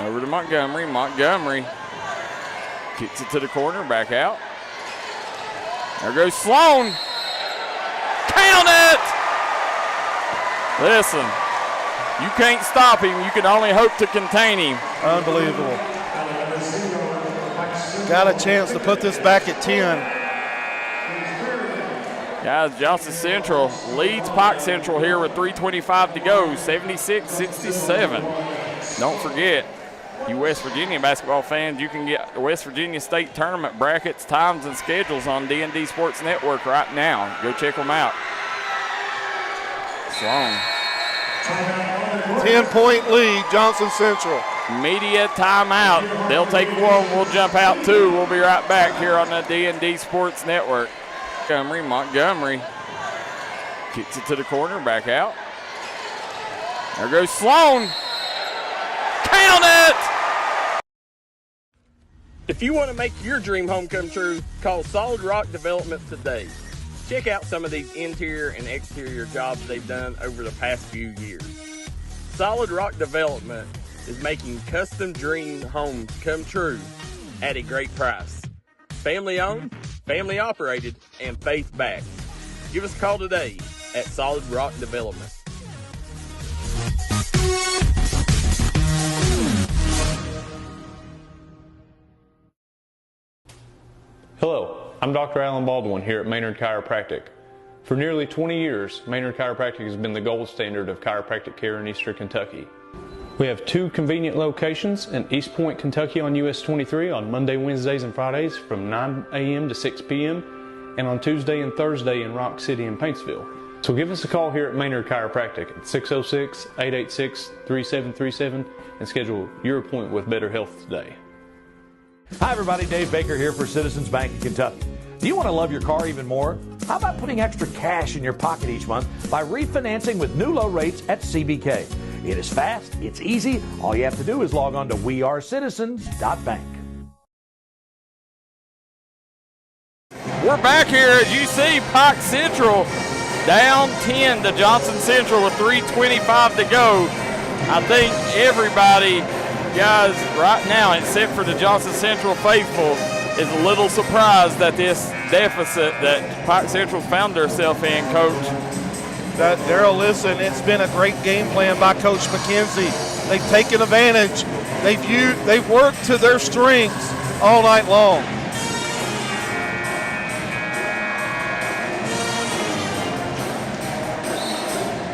Over to Montgomery. Montgomery kicks it to the corner, back out. There goes Sloan. Count it! Listen, you can't stop him. You can only hope to contain him. Unbelievable. Got a chance to put this back at 10. Guys, Johnson Central leads Pike Central here with 3:25 to go, 76-67. Don't forget, you West Virginia basketball fans, you can get West Virginia State Tournament brackets, times, and schedules on D&D Sports Network right now. Go check them out. Sloan. 10-point lead, Johnson Central. Media timeout. They'll take one. We'll jump out 2. We'll be right back here on the D&D Sports Network. Montgomery kicks it to the corner, back out. There goes Sloan. Count it! If you want to make your dream home come true, call Solid Rock Development today. Check out some of these interior and exterior jobs they've done over the past few years. Solid Rock Development is making custom dream homes come true at a great price. Family owned, family operated, and faith backed. Give us a call today at Solid Rock Development. Hello, I'm Dr. Alan Baldwin here at Maynard Chiropractic. For nearly 20 years, Maynard Chiropractic has been the gold standard of chiropractic care in Eastern Kentucky. We have 2 convenient locations in East Point, Kentucky on US 23 on Monday, Wednesdays, and Fridays from 9 a.m. to 6 p.m. and on Tuesday and Thursday in Rock City and Paintsville. So give us a call here at Maynard Chiropractic at 606-886-3737 and schedule your appointment with Better Health today. Hi everybody, Dave Baker here for Citizens Bank in Kentucky. Do you want to love your car even more? How about putting extra cash in your pocket each month by refinancing with new low rates at CBK? It is fast, it's easy. All you have to do is log on to wearecitizens.bank. We're back here. As you see, Pike Central down 10 to Johnson Central with 3:25 to go. I think everybody, guys, right now, except for the Johnson Central faithful, is a little surprised that this deficit that Pike Central found themselves in, Coach. Daryl, listen, it's been a great game plan by Coach McKenzie. They've taken advantage. They've worked to their strengths all night long.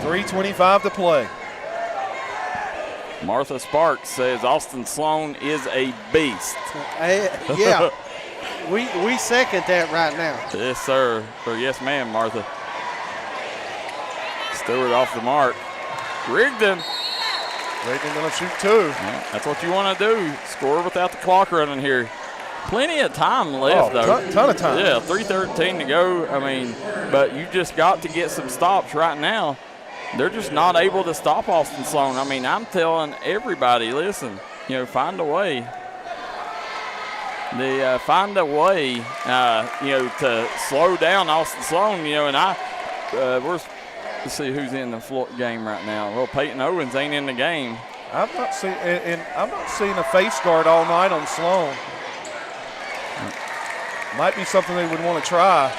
.325 to play. Martha Sparks says Austin Sloan is a beast. Yeah, we second that right now. Yes, sir. Or yes, ma'am, Martha. Stewart off the mark. Rigdon going to shoot two. Yeah, that's what you want to do. Score without the clock running here. Plenty of time left, though. Ton of time. Yeah, 3:13 to go. I mean, but you just got to get some stops right now. They're just not able to stop Austin Sloan. I mean, I'm telling everybody, listen, find a way. Find a way, to slow down Austin Sloan, and let's see who's in the game right now. Well, Peyton Owens ain't in the game. I'm not seeing a face guard all night on Sloan. Might be something they would want to try.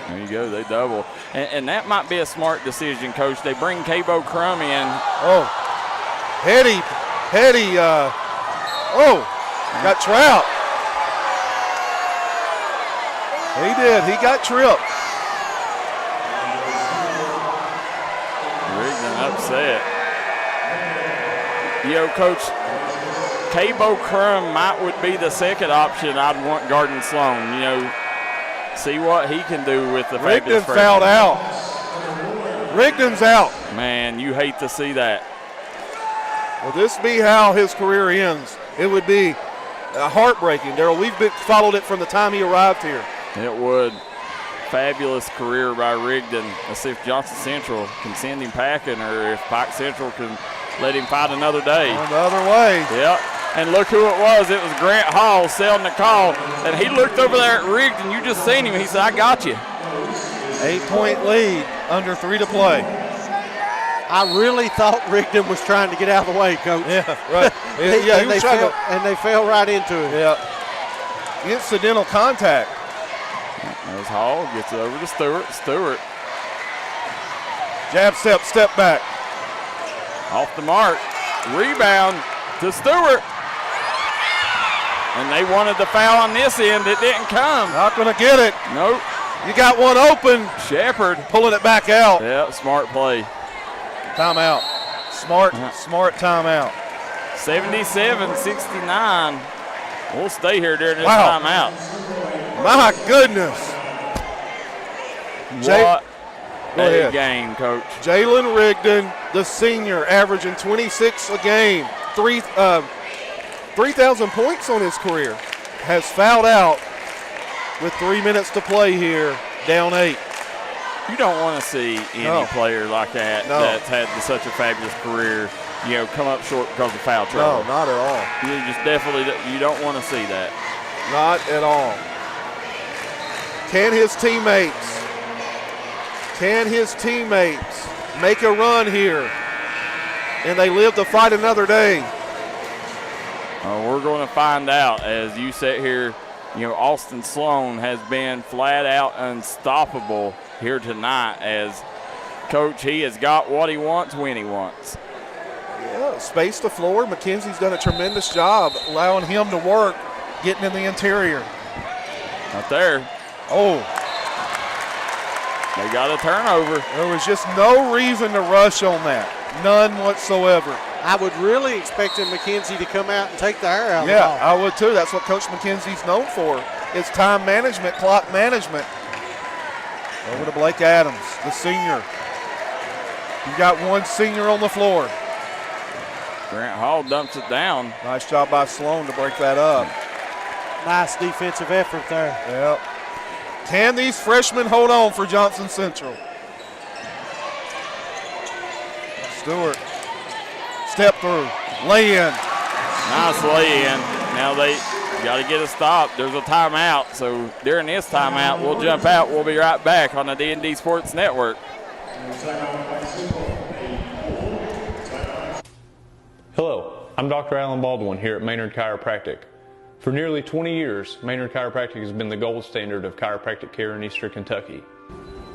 There you go, they double. And that might be a smart decision, Coach. They bring Cabo Crum in. Oh, heady, got Trout. He did, he got tripped. Rigdon upset. Coach, Cabo Crum would be the second option I'd want guarding Sloan, see what he can do with the Rigdon fouled out. Rigdon's out. Man, you hate to see that. Will this be how his career ends? It would be heartbreaking, Daryl. We've followed it from the time he arrived here. It would. Fabulous career by Rigdon. Let's see if Johnson Central can send him packing or if Pike Central can let him fight another day. Going the other way. Yep. And look who it was. It was Grant Hall selling the call. And he looked over there at Rigdon. You just seen him. He said, I got you. 8-point lead, under 3 to play. I really thought Rigdon was trying to get out of the way, Coach. Yeah, right. He was trying to. And they fell right into it. Yeah. Incidental contact. There's Hall. Gets it over to Stewart. Jab step back. Off the mark. Rebound to Stewart. And they wanted the foul on this end. It didn't come. Not going to get it. Nope. You got one open. Shepard pulling it back out. Yeah, smart play. Timeout. Smart timeout. 77-69. We'll stay here during this timeout. My goodness. What a game, Coach. Jalen Rigdon, the senior, averaging 26 a game. 3,000 points on his career. Has fouled out with 3 minutes to play here, down 8. You don't want to see any player like that that's had such a fabulous career, come up short because of foul trouble. No, not at all. You just definitely don't want to see that. Not at all. Can his teammates make a run here and they live to fight another day? We're going to find out as you sit here. Austin Sloan has been flat out unstoppable here tonight as Coach, he has got what he wants when he wants. Yeah, space the floor. McKenzie's done a tremendous job allowing him to work, getting in the interior. Not there. Oh. They got a turnover. There was just no reason to rush on that. None whatsoever. I would really expect McKenzie to come out and take the air out of the Yeah, ball. I would too. That's what Coach McKenzie's known for. It's time management, clock management. Over to Blake Adams, the senior. You've got one senior on the floor. Grant Hall dumps it down. Nice job by Sloan to break that up. Nice defensive effort there. Yep. Can these freshmen hold on for Johnson Central? Stewart. Step through. Lay in. Nice lay in. Now they got to get a stop. There's a timeout. So during this timeout, we'll jump out. We'll be right back on the D&D Sports Network. Hello, I'm Dr. Alan Baldwin here at Maynard Chiropractic. For nearly 20 years, Maynard Chiropractic has been the gold standard of chiropractic care in Eastern Kentucky.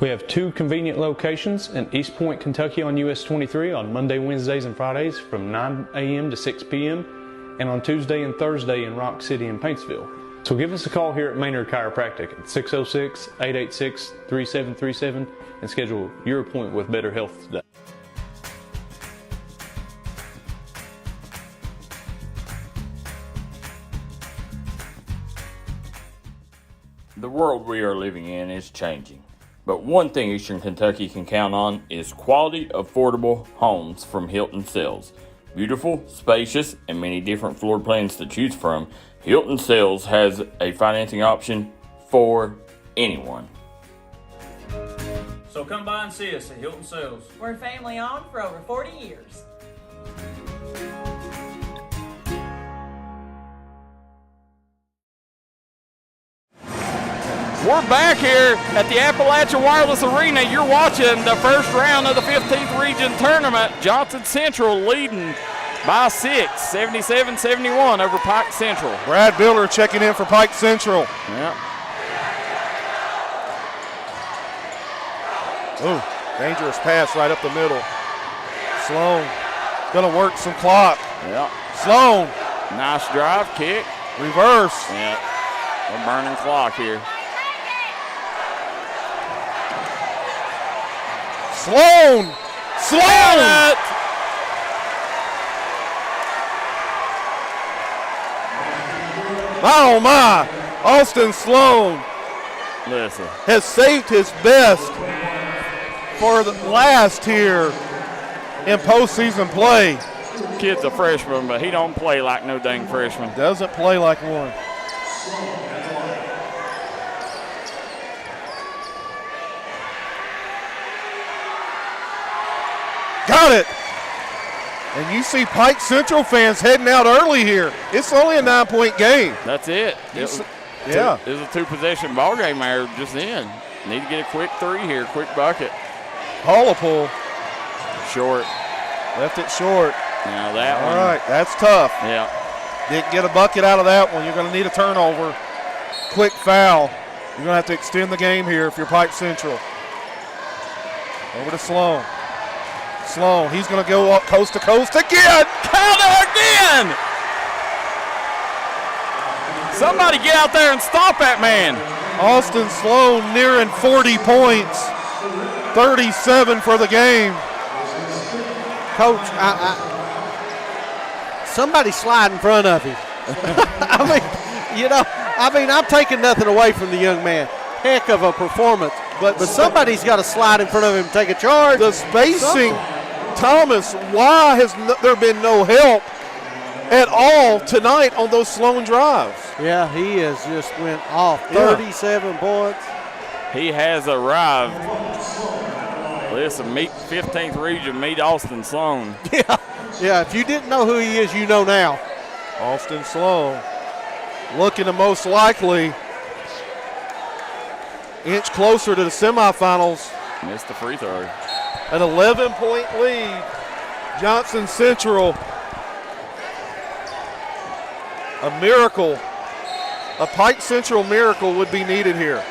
We have 2 convenient locations in East Point, Kentucky on US 23 on Monday, Wednesdays, and Fridays from 9 a.m. to 6 p.m. and on Tuesday and Thursday in Rock City and Paintsville. So give us a call here at Maynard Chiropractic at 606-886-3737 and schedule your appointment with Better Health today. The world we are living in is changing. But one thing Eastern Kentucky can count on is quality, affordable homes from Hilton Sales. Beautiful, spacious, and many different floor plans to choose from, Hilton Sales has a financing option for anyone. So come by and see us at Hilton Sales. We're family owned for over 40 years. We're back here at the Appalachian Wireless Arena. You're watching the first round of the 15th Region Tournament. Johnson Central leading by 6, 77-71 over Pike Central. Brad Builder checking in for Pike Central. Yep. Ooh, dangerous pass right up the middle. Sloan gonna work some clock. Yep. Sloan. Nice drive, kick. Reverse. Yep. We're burning clock here. Sloan! Sloan! Oh my! Austin Sloan Listen. has saved his best for the last here in postseason play. Kid's a freshman, but he don't play like no dang freshman. Doesn't play like one. Got it. And you see Pike Central fans heading out early here. It's only a 9-point game. That's it. Yeah. It was a 2-possession ball game there just in. Need to get a quick 3 here, quick bucket. Holopool. Short. Left it short. Now that one. All right, that's tough. Yeah. Didn't get a bucket out of that one. You're going to need a turnover. Quick foul. You're going to have to extend the game here if you're Pike Central. Over to Sloan. Sloan, he's going to go up coast to coast again. Counter again. Somebody get out there and stop that man. Austin Sloan nearing 40 points. 37 for the game. Coach, somebody slide in front of him. I'm taking nothing away from the young man. Heck of a performance. But somebody's got to slide in front of him and take a charge. The spacing, Thomas, why has there been no help at all tonight on those Sloan drives? Yeah, he has just went off. 37 points. He has arrived. Listen, meet 15th Region, meet Austin Sloan. Yeah, if you didn't know who he is, you know now. Austin Sloan looking to most likely inch closer to the semifinals. Missed the free throw. An 11-point lead. Johnson Central. A miracle. A Pike Central miracle would be needed here.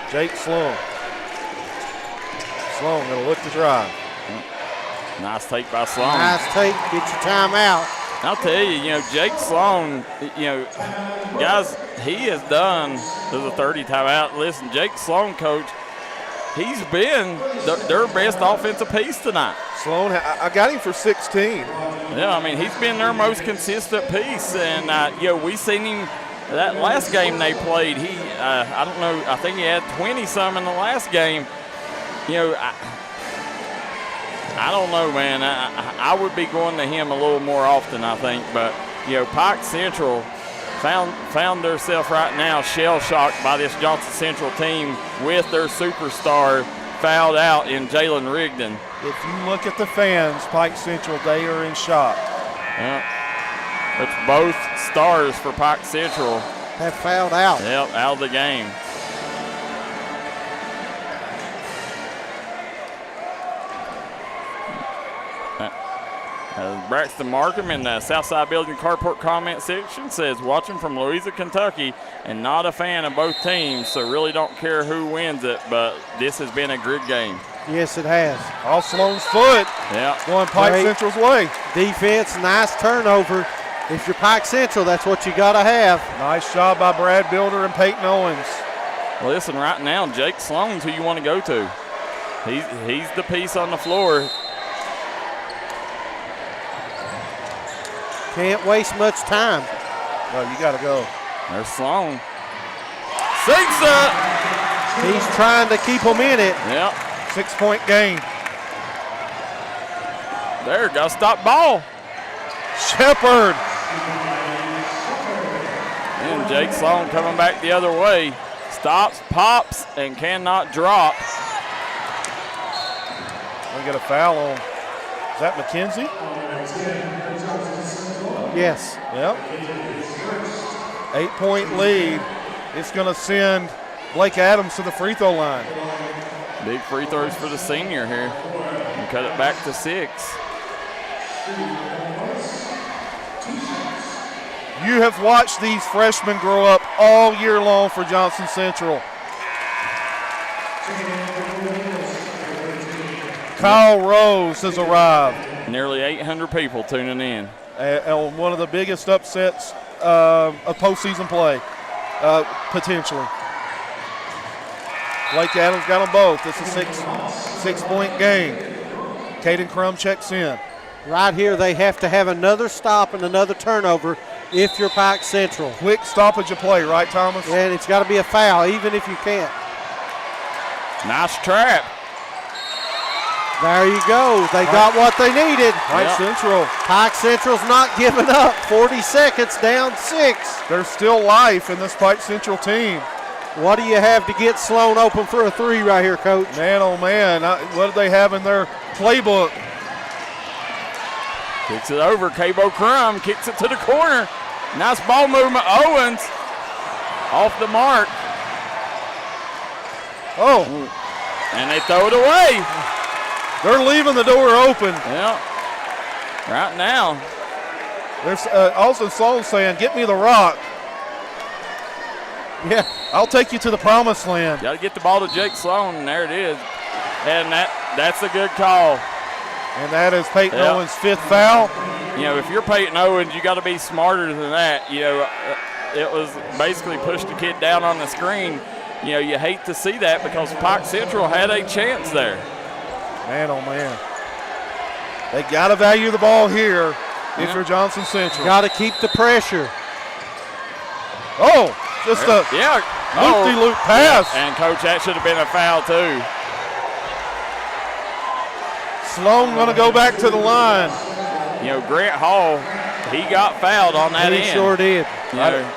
Jake Sloan. Sloan going to look to drive. Nice take by Sloan. Nice take. Get your timeout. I'll tell you, Jake Sloan, guys, he has done, there's a 30 timeout. Listen, Jake Sloan, coach, he's been their best offensive piece tonight. Sloan, I got him for 16. Yeah, he's been their most consistent piece. And, we've seen him that last game they played, I don't know, I think he had 20-some in the last game. You know, I don't know, man. I would be going to him a little more often, I think. But, you know, Pike Central found themselves right now shell-shocked by this Johnson Central team with their superstar fouled out in Jalen Rigdon. If you look at the fans, Pike Central, they are in shock. Yeah. It's both stars for Pike Central. Have fouled out. Yep, out of the game. Braxton Markham in the Southside Building Carport comment section says, watching from Louisa, Kentucky, and not a fan of both teams, so really don't care who wins it, but this has been a good game. Yes, it has. All Sloan's foot. Yeah. Going Pike Central's way. Defense, nice turnover. If you're Pike Central, that's what you got to have. Nice job by Brad Builder and Peyton Owens. Listen, right now, Jake Sloan's who you want to go to. He's the piece on the floor. Can't waste much time. No, you got to go. There's Sloan. Sinks it. He's trying to keep them in it. Yep. 6-point game. There, got to stop ball. Shepard. And Jake Sloan coming back the other way. Stops, pops, and cannot drop. We get a foul on. Is that McKenzie? Yes. Yep. 8-point lead. It's going to send Blake Adams to the free throw line. Big free throws for the senior here. And cut it back to 6. You have watched these freshmen grow up all year long for Johnson Central. Kyle Rose has arrived. Nearly 800 people tuning in. One of the biggest upsets of postseason play, potentially. Blake Adams got them both. It's a six-point game. Caden Crum checks in. Right here, they have to have another stop and another turnover if you're Pike Central. Quick stoppage of play, right, Thomas? And it's got to be a foul, even if you can't. Nice trap. There you go. They got what they needed. Pike Central. Pike Central's not giving up. 40 seconds, down 6. There's still life in this Pike Central team. What do you have to get Sloan open for a 3 right here, Coach? Man, oh, man. What do they have in their playbook? Kicks it over. Cabo Crum kicks it to the corner. Nice ball movement. Owens off the mark. Oh. And they throw it away. They're leaving the door open. Yeah. Right now. There's also Sloan saying, get me the rock. Yeah. I'll take you to the promised land. Got to get the ball to Jake Sloan, and there it is. And that's a good call. And that is Peyton Owens' 5th foul. You know, if you're Peyton Owens, you got to be smarter than that. You know, it was basically push the kid down on the screen. You know, you hate to see that because Pike Central had a chance there. Man, oh, man. They got to value the ball here if you're Johnson Central. Got to keep the pressure. Oh, just a loop-de-loop pass. Yeah. And, Coach, that should have been a foul, too. Sloan going to go back to the line. You know, Grant Hall, he got fouled on that end. He sure did. You know,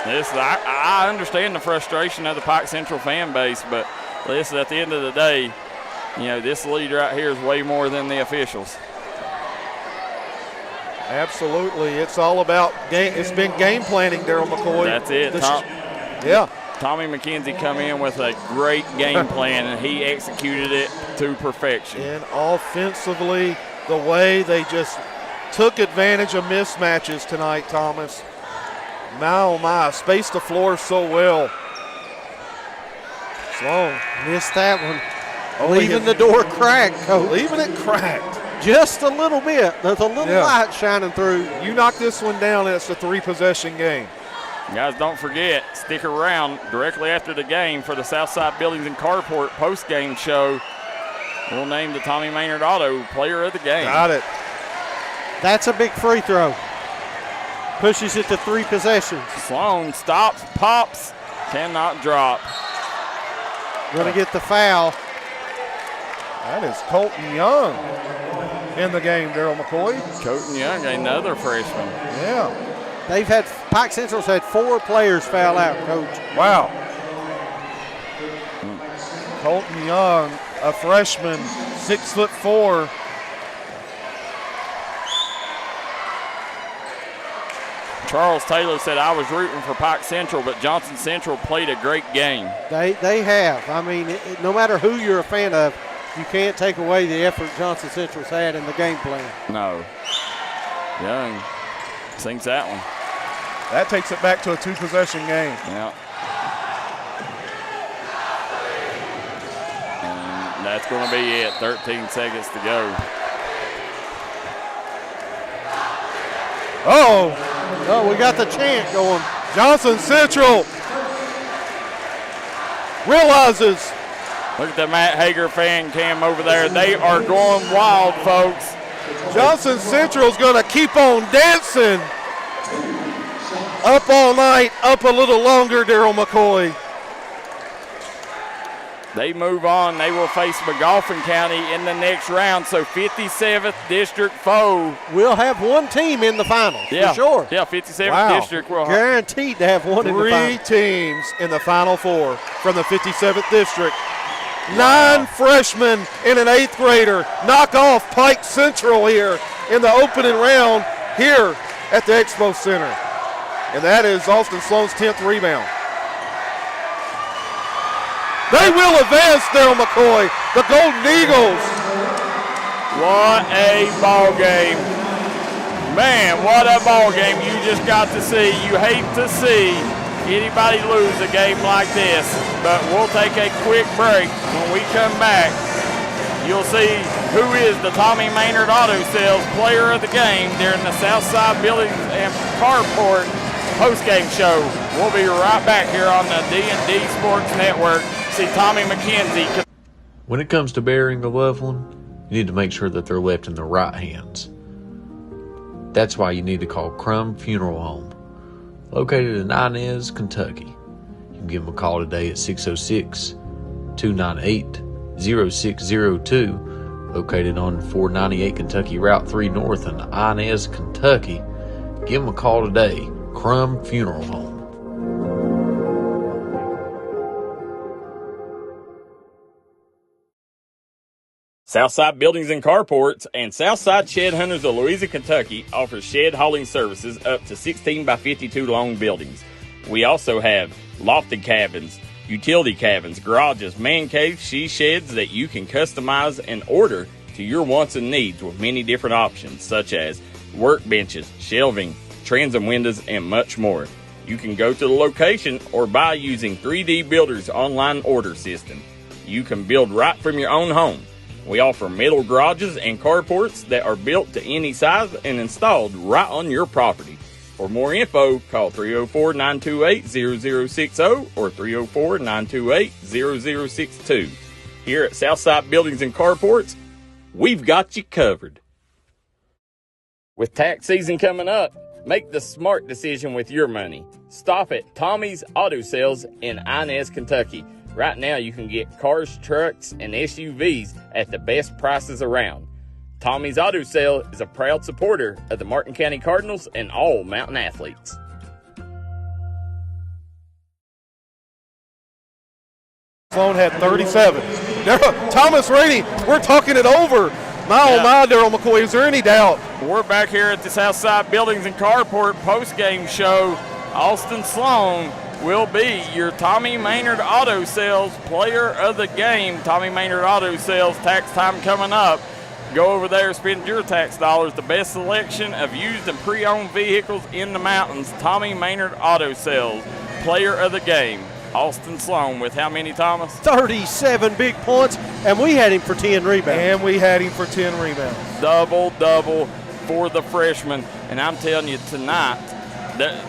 I understand the frustration of the Pike Central fan base, but listen, at the end of the day, you know, this lead right here is way more than the officials. Absolutely. It's all about game. It's been game planning, Daryl McCoy. That's it. Tommy McKenzie come in with a great game plan, and he executed it to perfection. And offensively, the way they just took advantage of mismatches tonight, Thomas. My, oh my, spaced the floor so well. Sloan missed that one. Leaving the door cracked, Coach. Leaving it cracked. Just a little bit. There's a little light shining through. You knock this one down, and it's a 3-possession game. Guys, don't forget, stick around directly after the game for the Southside Buildings and Carport post-game show. We'll name the Tommy Maynard Auto player of the game. Got it. That's a big free throw. Pushes it to 3 possessions. Sloan stops, pops, cannot drop. Going to get the foul. That is Colton Young in the game, Daryl McCoy. Colton Young, another freshman. Yeah. Pike Central's had 4 players foul out, Coach. Wow. Colton Young, a freshman, 6'4". Charles Taylor said, I was rooting for Pike Central, but Johnson Central played a great game. They have. I mean, no matter who you're a fan of, you can't take away the effort Johnson Central's had in the game plan. No. Young sings that one. That takes it back to a 2-possession game. Yeah. And that's going to be it. 13 seconds to go. Oh, we got the chant going. Johnson Central realizes. Look at the Matt Hager fan cam over there. They are going wild, folks. Johnson Central's going to keep on dancing. Up all night, up a little longer, Daryl McCoy. They move on. They will face McGoffin County in the next round. So 57th District foe. We'll have one team in the finals, for sure. Yeah, 57th District will guaranteed to have one in the finals. 3 teams in the Final Four from the 57th District. 9 freshmen and an 8th grader knock off Pike Central here in the opening round here at the Expo Center. And that is Austin Sloan's 10th rebound. They will advance, Daryl McCoy, the Golden Eagles. What a ball game. Man, what a ball game you just got to see. You hate to see anybody lose a game like this, but we'll take a quick break. When we come back, you'll see who is the Tommy Maynard Auto Sales Player of the Game during the Southside Buildings and Carport postgame show. We'll be right back here on the D&D Sports Network. See Tommy McKenzie. When it comes to burying a loved one, you need to make sure that they're left in the right hands. That's why you need to call Crum Funeral Home, located in Inez, Kentucky. You can give them a call today at 606-298-0602, located on 498 Kentucky Route 3 North in Inez, Kentucky. Give them a call today, Crum Funeral Home. Southside Buildings and Carports and Southside Shed Hunters of Louisa, Kentucky offers shed hauling services up to 16 by 52 long buildings. We also have lofted cabins, utility cabins, garages, man caves, she sheds that you can customize and order to your wants and needs with many different options such as workbenches, shelving, transom windows, and much more. You can go to the location or buy using 3D Builder's online order system. You can build right from your own home. We offer metal garages and carports that are built to any size and installed right on your property. For more info, call 304-928-0060 or 304-928-0062. Here at Southside Buildings and Carports, we've got you covered. With tax season coming up, make the smart decision with your money. Stop at Tommy's Auto Sales in Inez, Kentucky. Right now, you can get cars, trucks, and SUVs at the best prices around. Tommy's Auto Sale is a proud supporter of the Martin County Cardinals and all Mountain athletes. Sloan had 37. Thomas Rainey, we're talking it over. Oh my, Daryl McCoy, is there any doubt? We're back here at the Southside Buildings and Carport postgame show. Austin Sloan will be your Tommy Maynard Auto Sales Player of the Game. Tommy Maynard Auto Sales, tax time coming up. Go over there, spend your tax dollars. The best selection of used and pre-owned vehicles in the mountains. Tommy Maynard Auto Sales, Player of the Game. Austin Sloan with how many, Thomas? 37 big points, and we had him for 10 rebounds. Double for the freshman. And I'm telling you tonight, that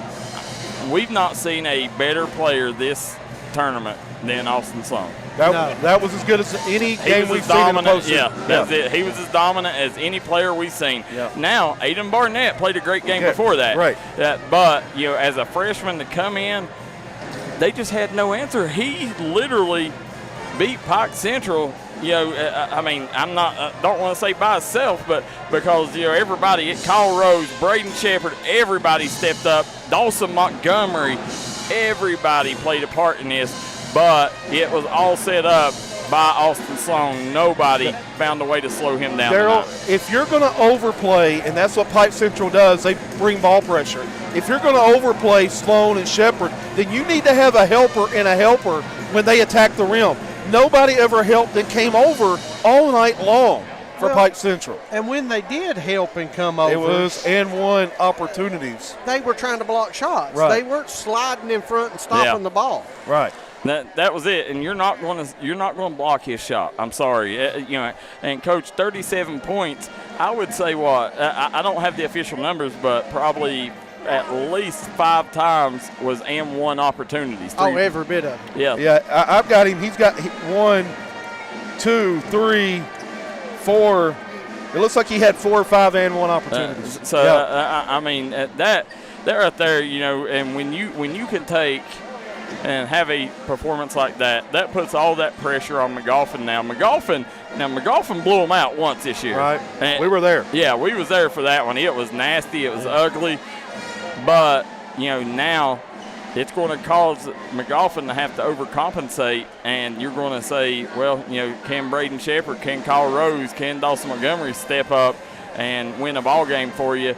we've not seen a better player this tournament than Austin Sloan. That was as good as any game we've seen in the postseason. Yeah, that's it. He was as dominant as any player we've seen. Yeah. Now, Aiden Barnett played a great game before that. Right. But, as a freshman to come in, they just had no answer. He literally beat Pike Central. I'm don't want to say by himself, but because, everybody at Kyle Rose, Braden Shepard, everybody stepped up. Dawson Montgomery, everybody played a part in this, but it was all set up by Austin Sloan. Nobody found a way to slow him down. Daryl, if you're going to overplay, and that's what Pike Central does, they bring ball pressure. If you're going to overplay Sloan and Shepard, then you need to have a helper and a helper when they attack the rim. Nobody ever helped and came over all night long for Pike Central. And when they did help and come over, it was and one opportunities. They were trying to block shots. Right. They weren't sliding in front and stopping the ball. Right. That was it, and you're not going to block his shot. I'm sorry, And Coach, 37 points. I would say I don't have the official numbers, but probably at least 5 times was and one opportunities. Every bit of it. Yeah. Yeah, I've got him. He's got 1, 2, 3, 4. It looks like he had 4 or 5 and one opportunities. That right there, and when you can take and have a performance like that, that puts all that pressure on McGoffin now. McGoffin blew them out once this year. Right. And we were there. Yeah, we was there for that one. It was nasty. It was ugly. But, now it's going to cause McGoffin to have to overcompensate, and you're going to say, well, can Braden Shepard, can Kyle Rose, can Dawson Montgomery step up and win a ball game for you?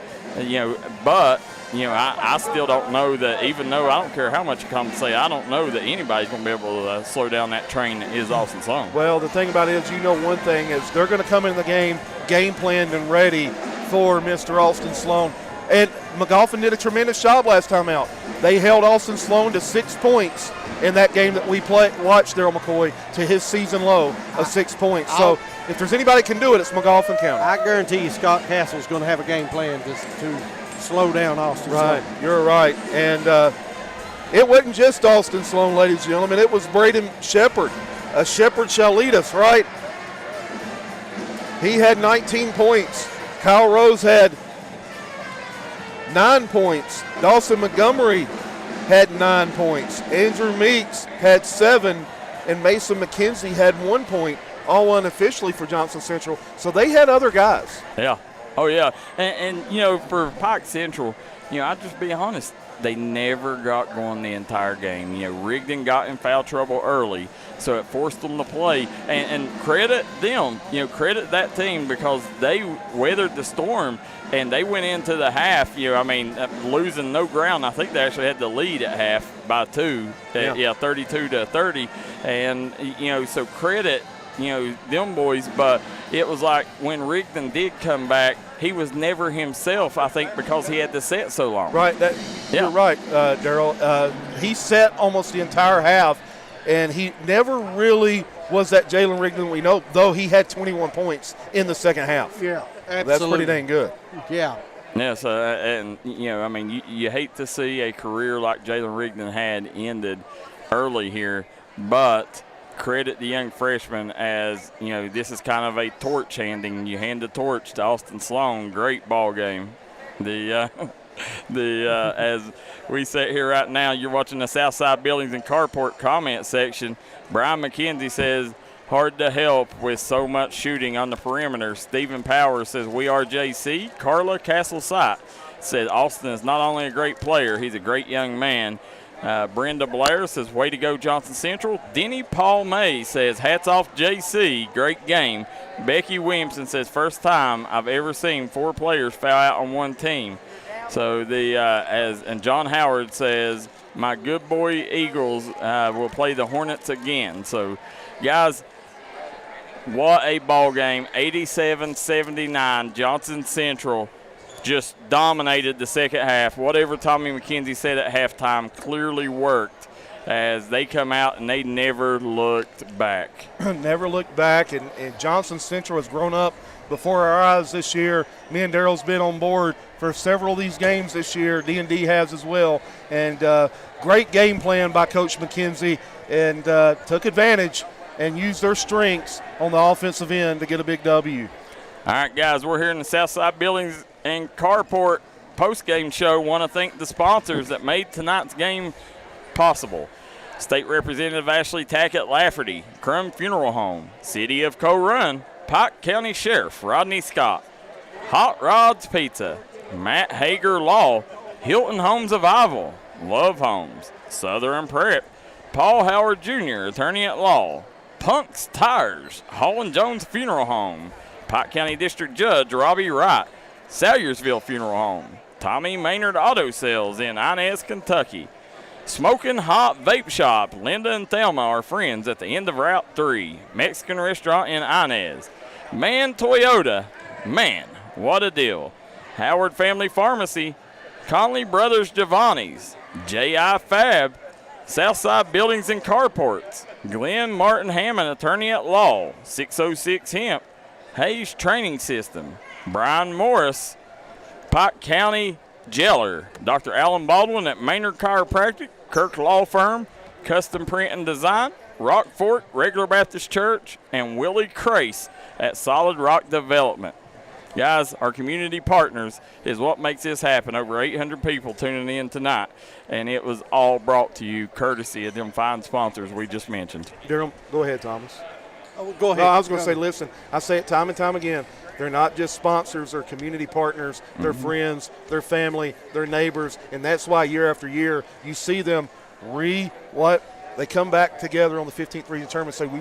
But I still don't know that, even though I don't care how much you compensate, I don't know that anybody's going to be able to slow down that train that is Austin Sloan. Well, the thing about it is, one thing is they're going to come in the game planned and ready for Mr. Austin Sloan. And McGoffin did a tremendous job last time out. They held Austin Sloan to 6 points in that game that we watched, Daryl McCoy, to his season low of 6 points. So if there's anybody can do it, it's McGoffin County. I guarantee you Scott Castle's going to have a game plan to slow down Austin Sloan. Right, you're right. And it wasn't just Austin Sloan, ladies and gentlemen. It was Braden Shepard. Shepard shall lead us, right? He had 19 points. Kyle Rose had 9 points. Dawson Montgomery had 9 points. Andrew Meeks had 7, and Mason McKenzie had 1 point, all unofficially for Johnson Central. So they had other guys. Yeah. Oh, yeah. And for Pike Central, I'll just be honest, they never got going the entire game. Rigdon got in foul trouble early, so it forced them to play. And credit them, credit that team, because they weathered the storm and they went into the half, losing no ground. I think they actually had the lead at half by 2, 32-30. And, so credit, them boys. But it was like when Rigdon did come back, he was never himself, I think, because he had to set so long. Right. You're right, Daryl. He set almost the entire half, and he never really was that Jalen Rigdon we know, though he had 21 points in the second half. Yeah, absolutely. That's pretty dang good. Yeah. Yes, and, you hate to see a career like Jalen Rigdon had ended early here, but credit the young freshman as, this is kind of a torch handing. You hand the torch to Austin Sloan. Great ball game. As we sit here right now, you're watching the Southside Buildings and Carport comment section. Brian McKenzie says, hard to help with so much shooting on the perimeter. Stephen Powers says, we are JC. Carla Castle-Sight said, Austin is not only a great player, he's a great young man. Brenda Blair says, way to go, Johnson Central. Denny Paul May says, hats off JC, great game. Becky Williamson says, first time I've ever seen 4 players foul out on one team. So and John Howard says, my good boy Eagles will play the Hornets again. So, guys, what a ball game. 87-79, Johnson Central just dominated the second half. Whatever Tommy McKenzie said at halftime clearly worked. as they come out and they never looked back. Never looked back, and Johnson Central has grown up before our eyes this year. Me and Daryl's been on board for several of these games this year. D&D has as well. And great game plan by Coach McKenzie, and took advantage and used their strengths on the offensive end to get a big W. All right, guys, we're here in the Southside Buildings and Carport post-game show. Want to thank the sponsors that made tonight's game possible. State Representative Ashley Tackett Lafferty, Crum Funeral Home, City of Co-Run, Pike County Sheriff Rodney Scott, Hot Rods Pizza, Matt Hager Law, Hilton Homes of Ivel, Love Homes, Southern Prep, Paul Howard Jr., Attorney at Law, Punk's Tires, Hall & Jones Funeral Home, Pike County District Judge Robbie Wright, Salyersville Funeral Home, Tommy Maynard Auto Sales in Inez, Kentucky, Smoking Hot Vape Shop, Linda and Thelma are friends at the end of Route 3, Mexican Restaurant in Inez, Man Toyota, man, what a deal, Howard Family Pharmacy, Conley Brothers Giovanni's, J.I. Fab, Southside Buildings and Carports, Glenn Martin Hammond, Attorney at Law, 606 Hemp, Hayes Training System, Brian Morris, Pike County Jeller, Dr. Alan Baldwin at Maynard Chiropractic, Kirk Law Firm, Custom Print and Design, Rock Fork Regular Baptist Church, and Willie Crace at Solid Rock Development. Guys, our community partners is what makes this happen. Over 800 people tuning in tonight, and it was all brought to you courtesy of them fine sponsors we just mentioned. Darryl, go ahead, Thomas. Oh, go ahead. No, I was going to say, listen, I say it time and time again. They're not just sponsors or community partners. They're friends, they're family, they're neighbors, and that's why year after year you see them they come back together on the 15th region tournament and say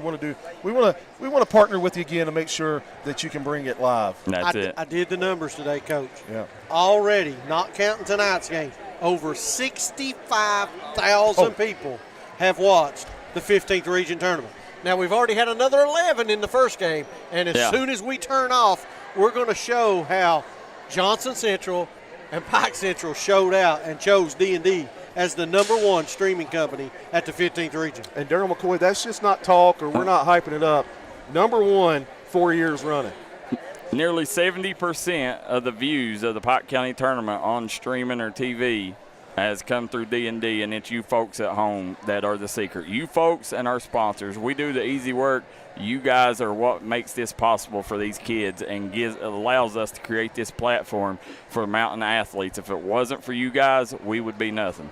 we want to partner with you again to make sure that you can bring it live. That's it. I did the numbers today, Coach. Yeah. Already, not counting tonight's game, over 65,000 people have watched the 15th region tournament. Now, we've already had another 11 in the first game, and as soon as we turn off, we're going to show how Johnson Central and Pike Central showed out and chose D&D as the #1 streaming company at the 15th region. And Darryl McCoy, that's just not talk, or we're not hyping it up. #1, 4 years running. Nearly 70% of the views of the Pike County tournament on streaming or TV has come through D&D, and it's you folks at home that are the secret. You folks and our sponsors, we do the easy work. You guys are what makes this possible for these kids and allows us to create this platform for mountain athletes. If it wasn't for you guys, we would be nothing.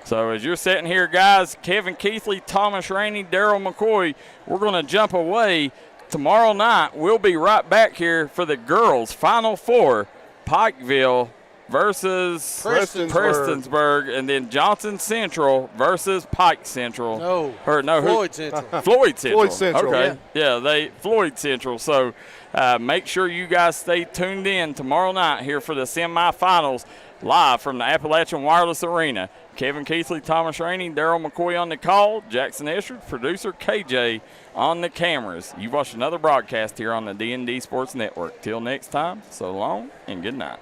So as you're sitting here, guys, Kevin Keithley, Thomas Rainey, Darryl McCoy, we're going to jump away. Tomorrow night, we'll be right back here for the girls' Final Four, Pikeville versus Prestonsburg, and then Johnson Central versus Pike Central. Floyd Central. Floyd Central. Floyd Central. Okay. Floyd Central. So make sure you guys stay tuned in tomorrow night here for the semifinals live from the Appalachian Wireless Arena. Kevin Keithley, Thomas Rainey, Darryl McCoy on the call, Jackson Estridge, producer KJ on the cameras. You've watched another broadcast here on the D&D Sports Network. Till next time, so long and good night.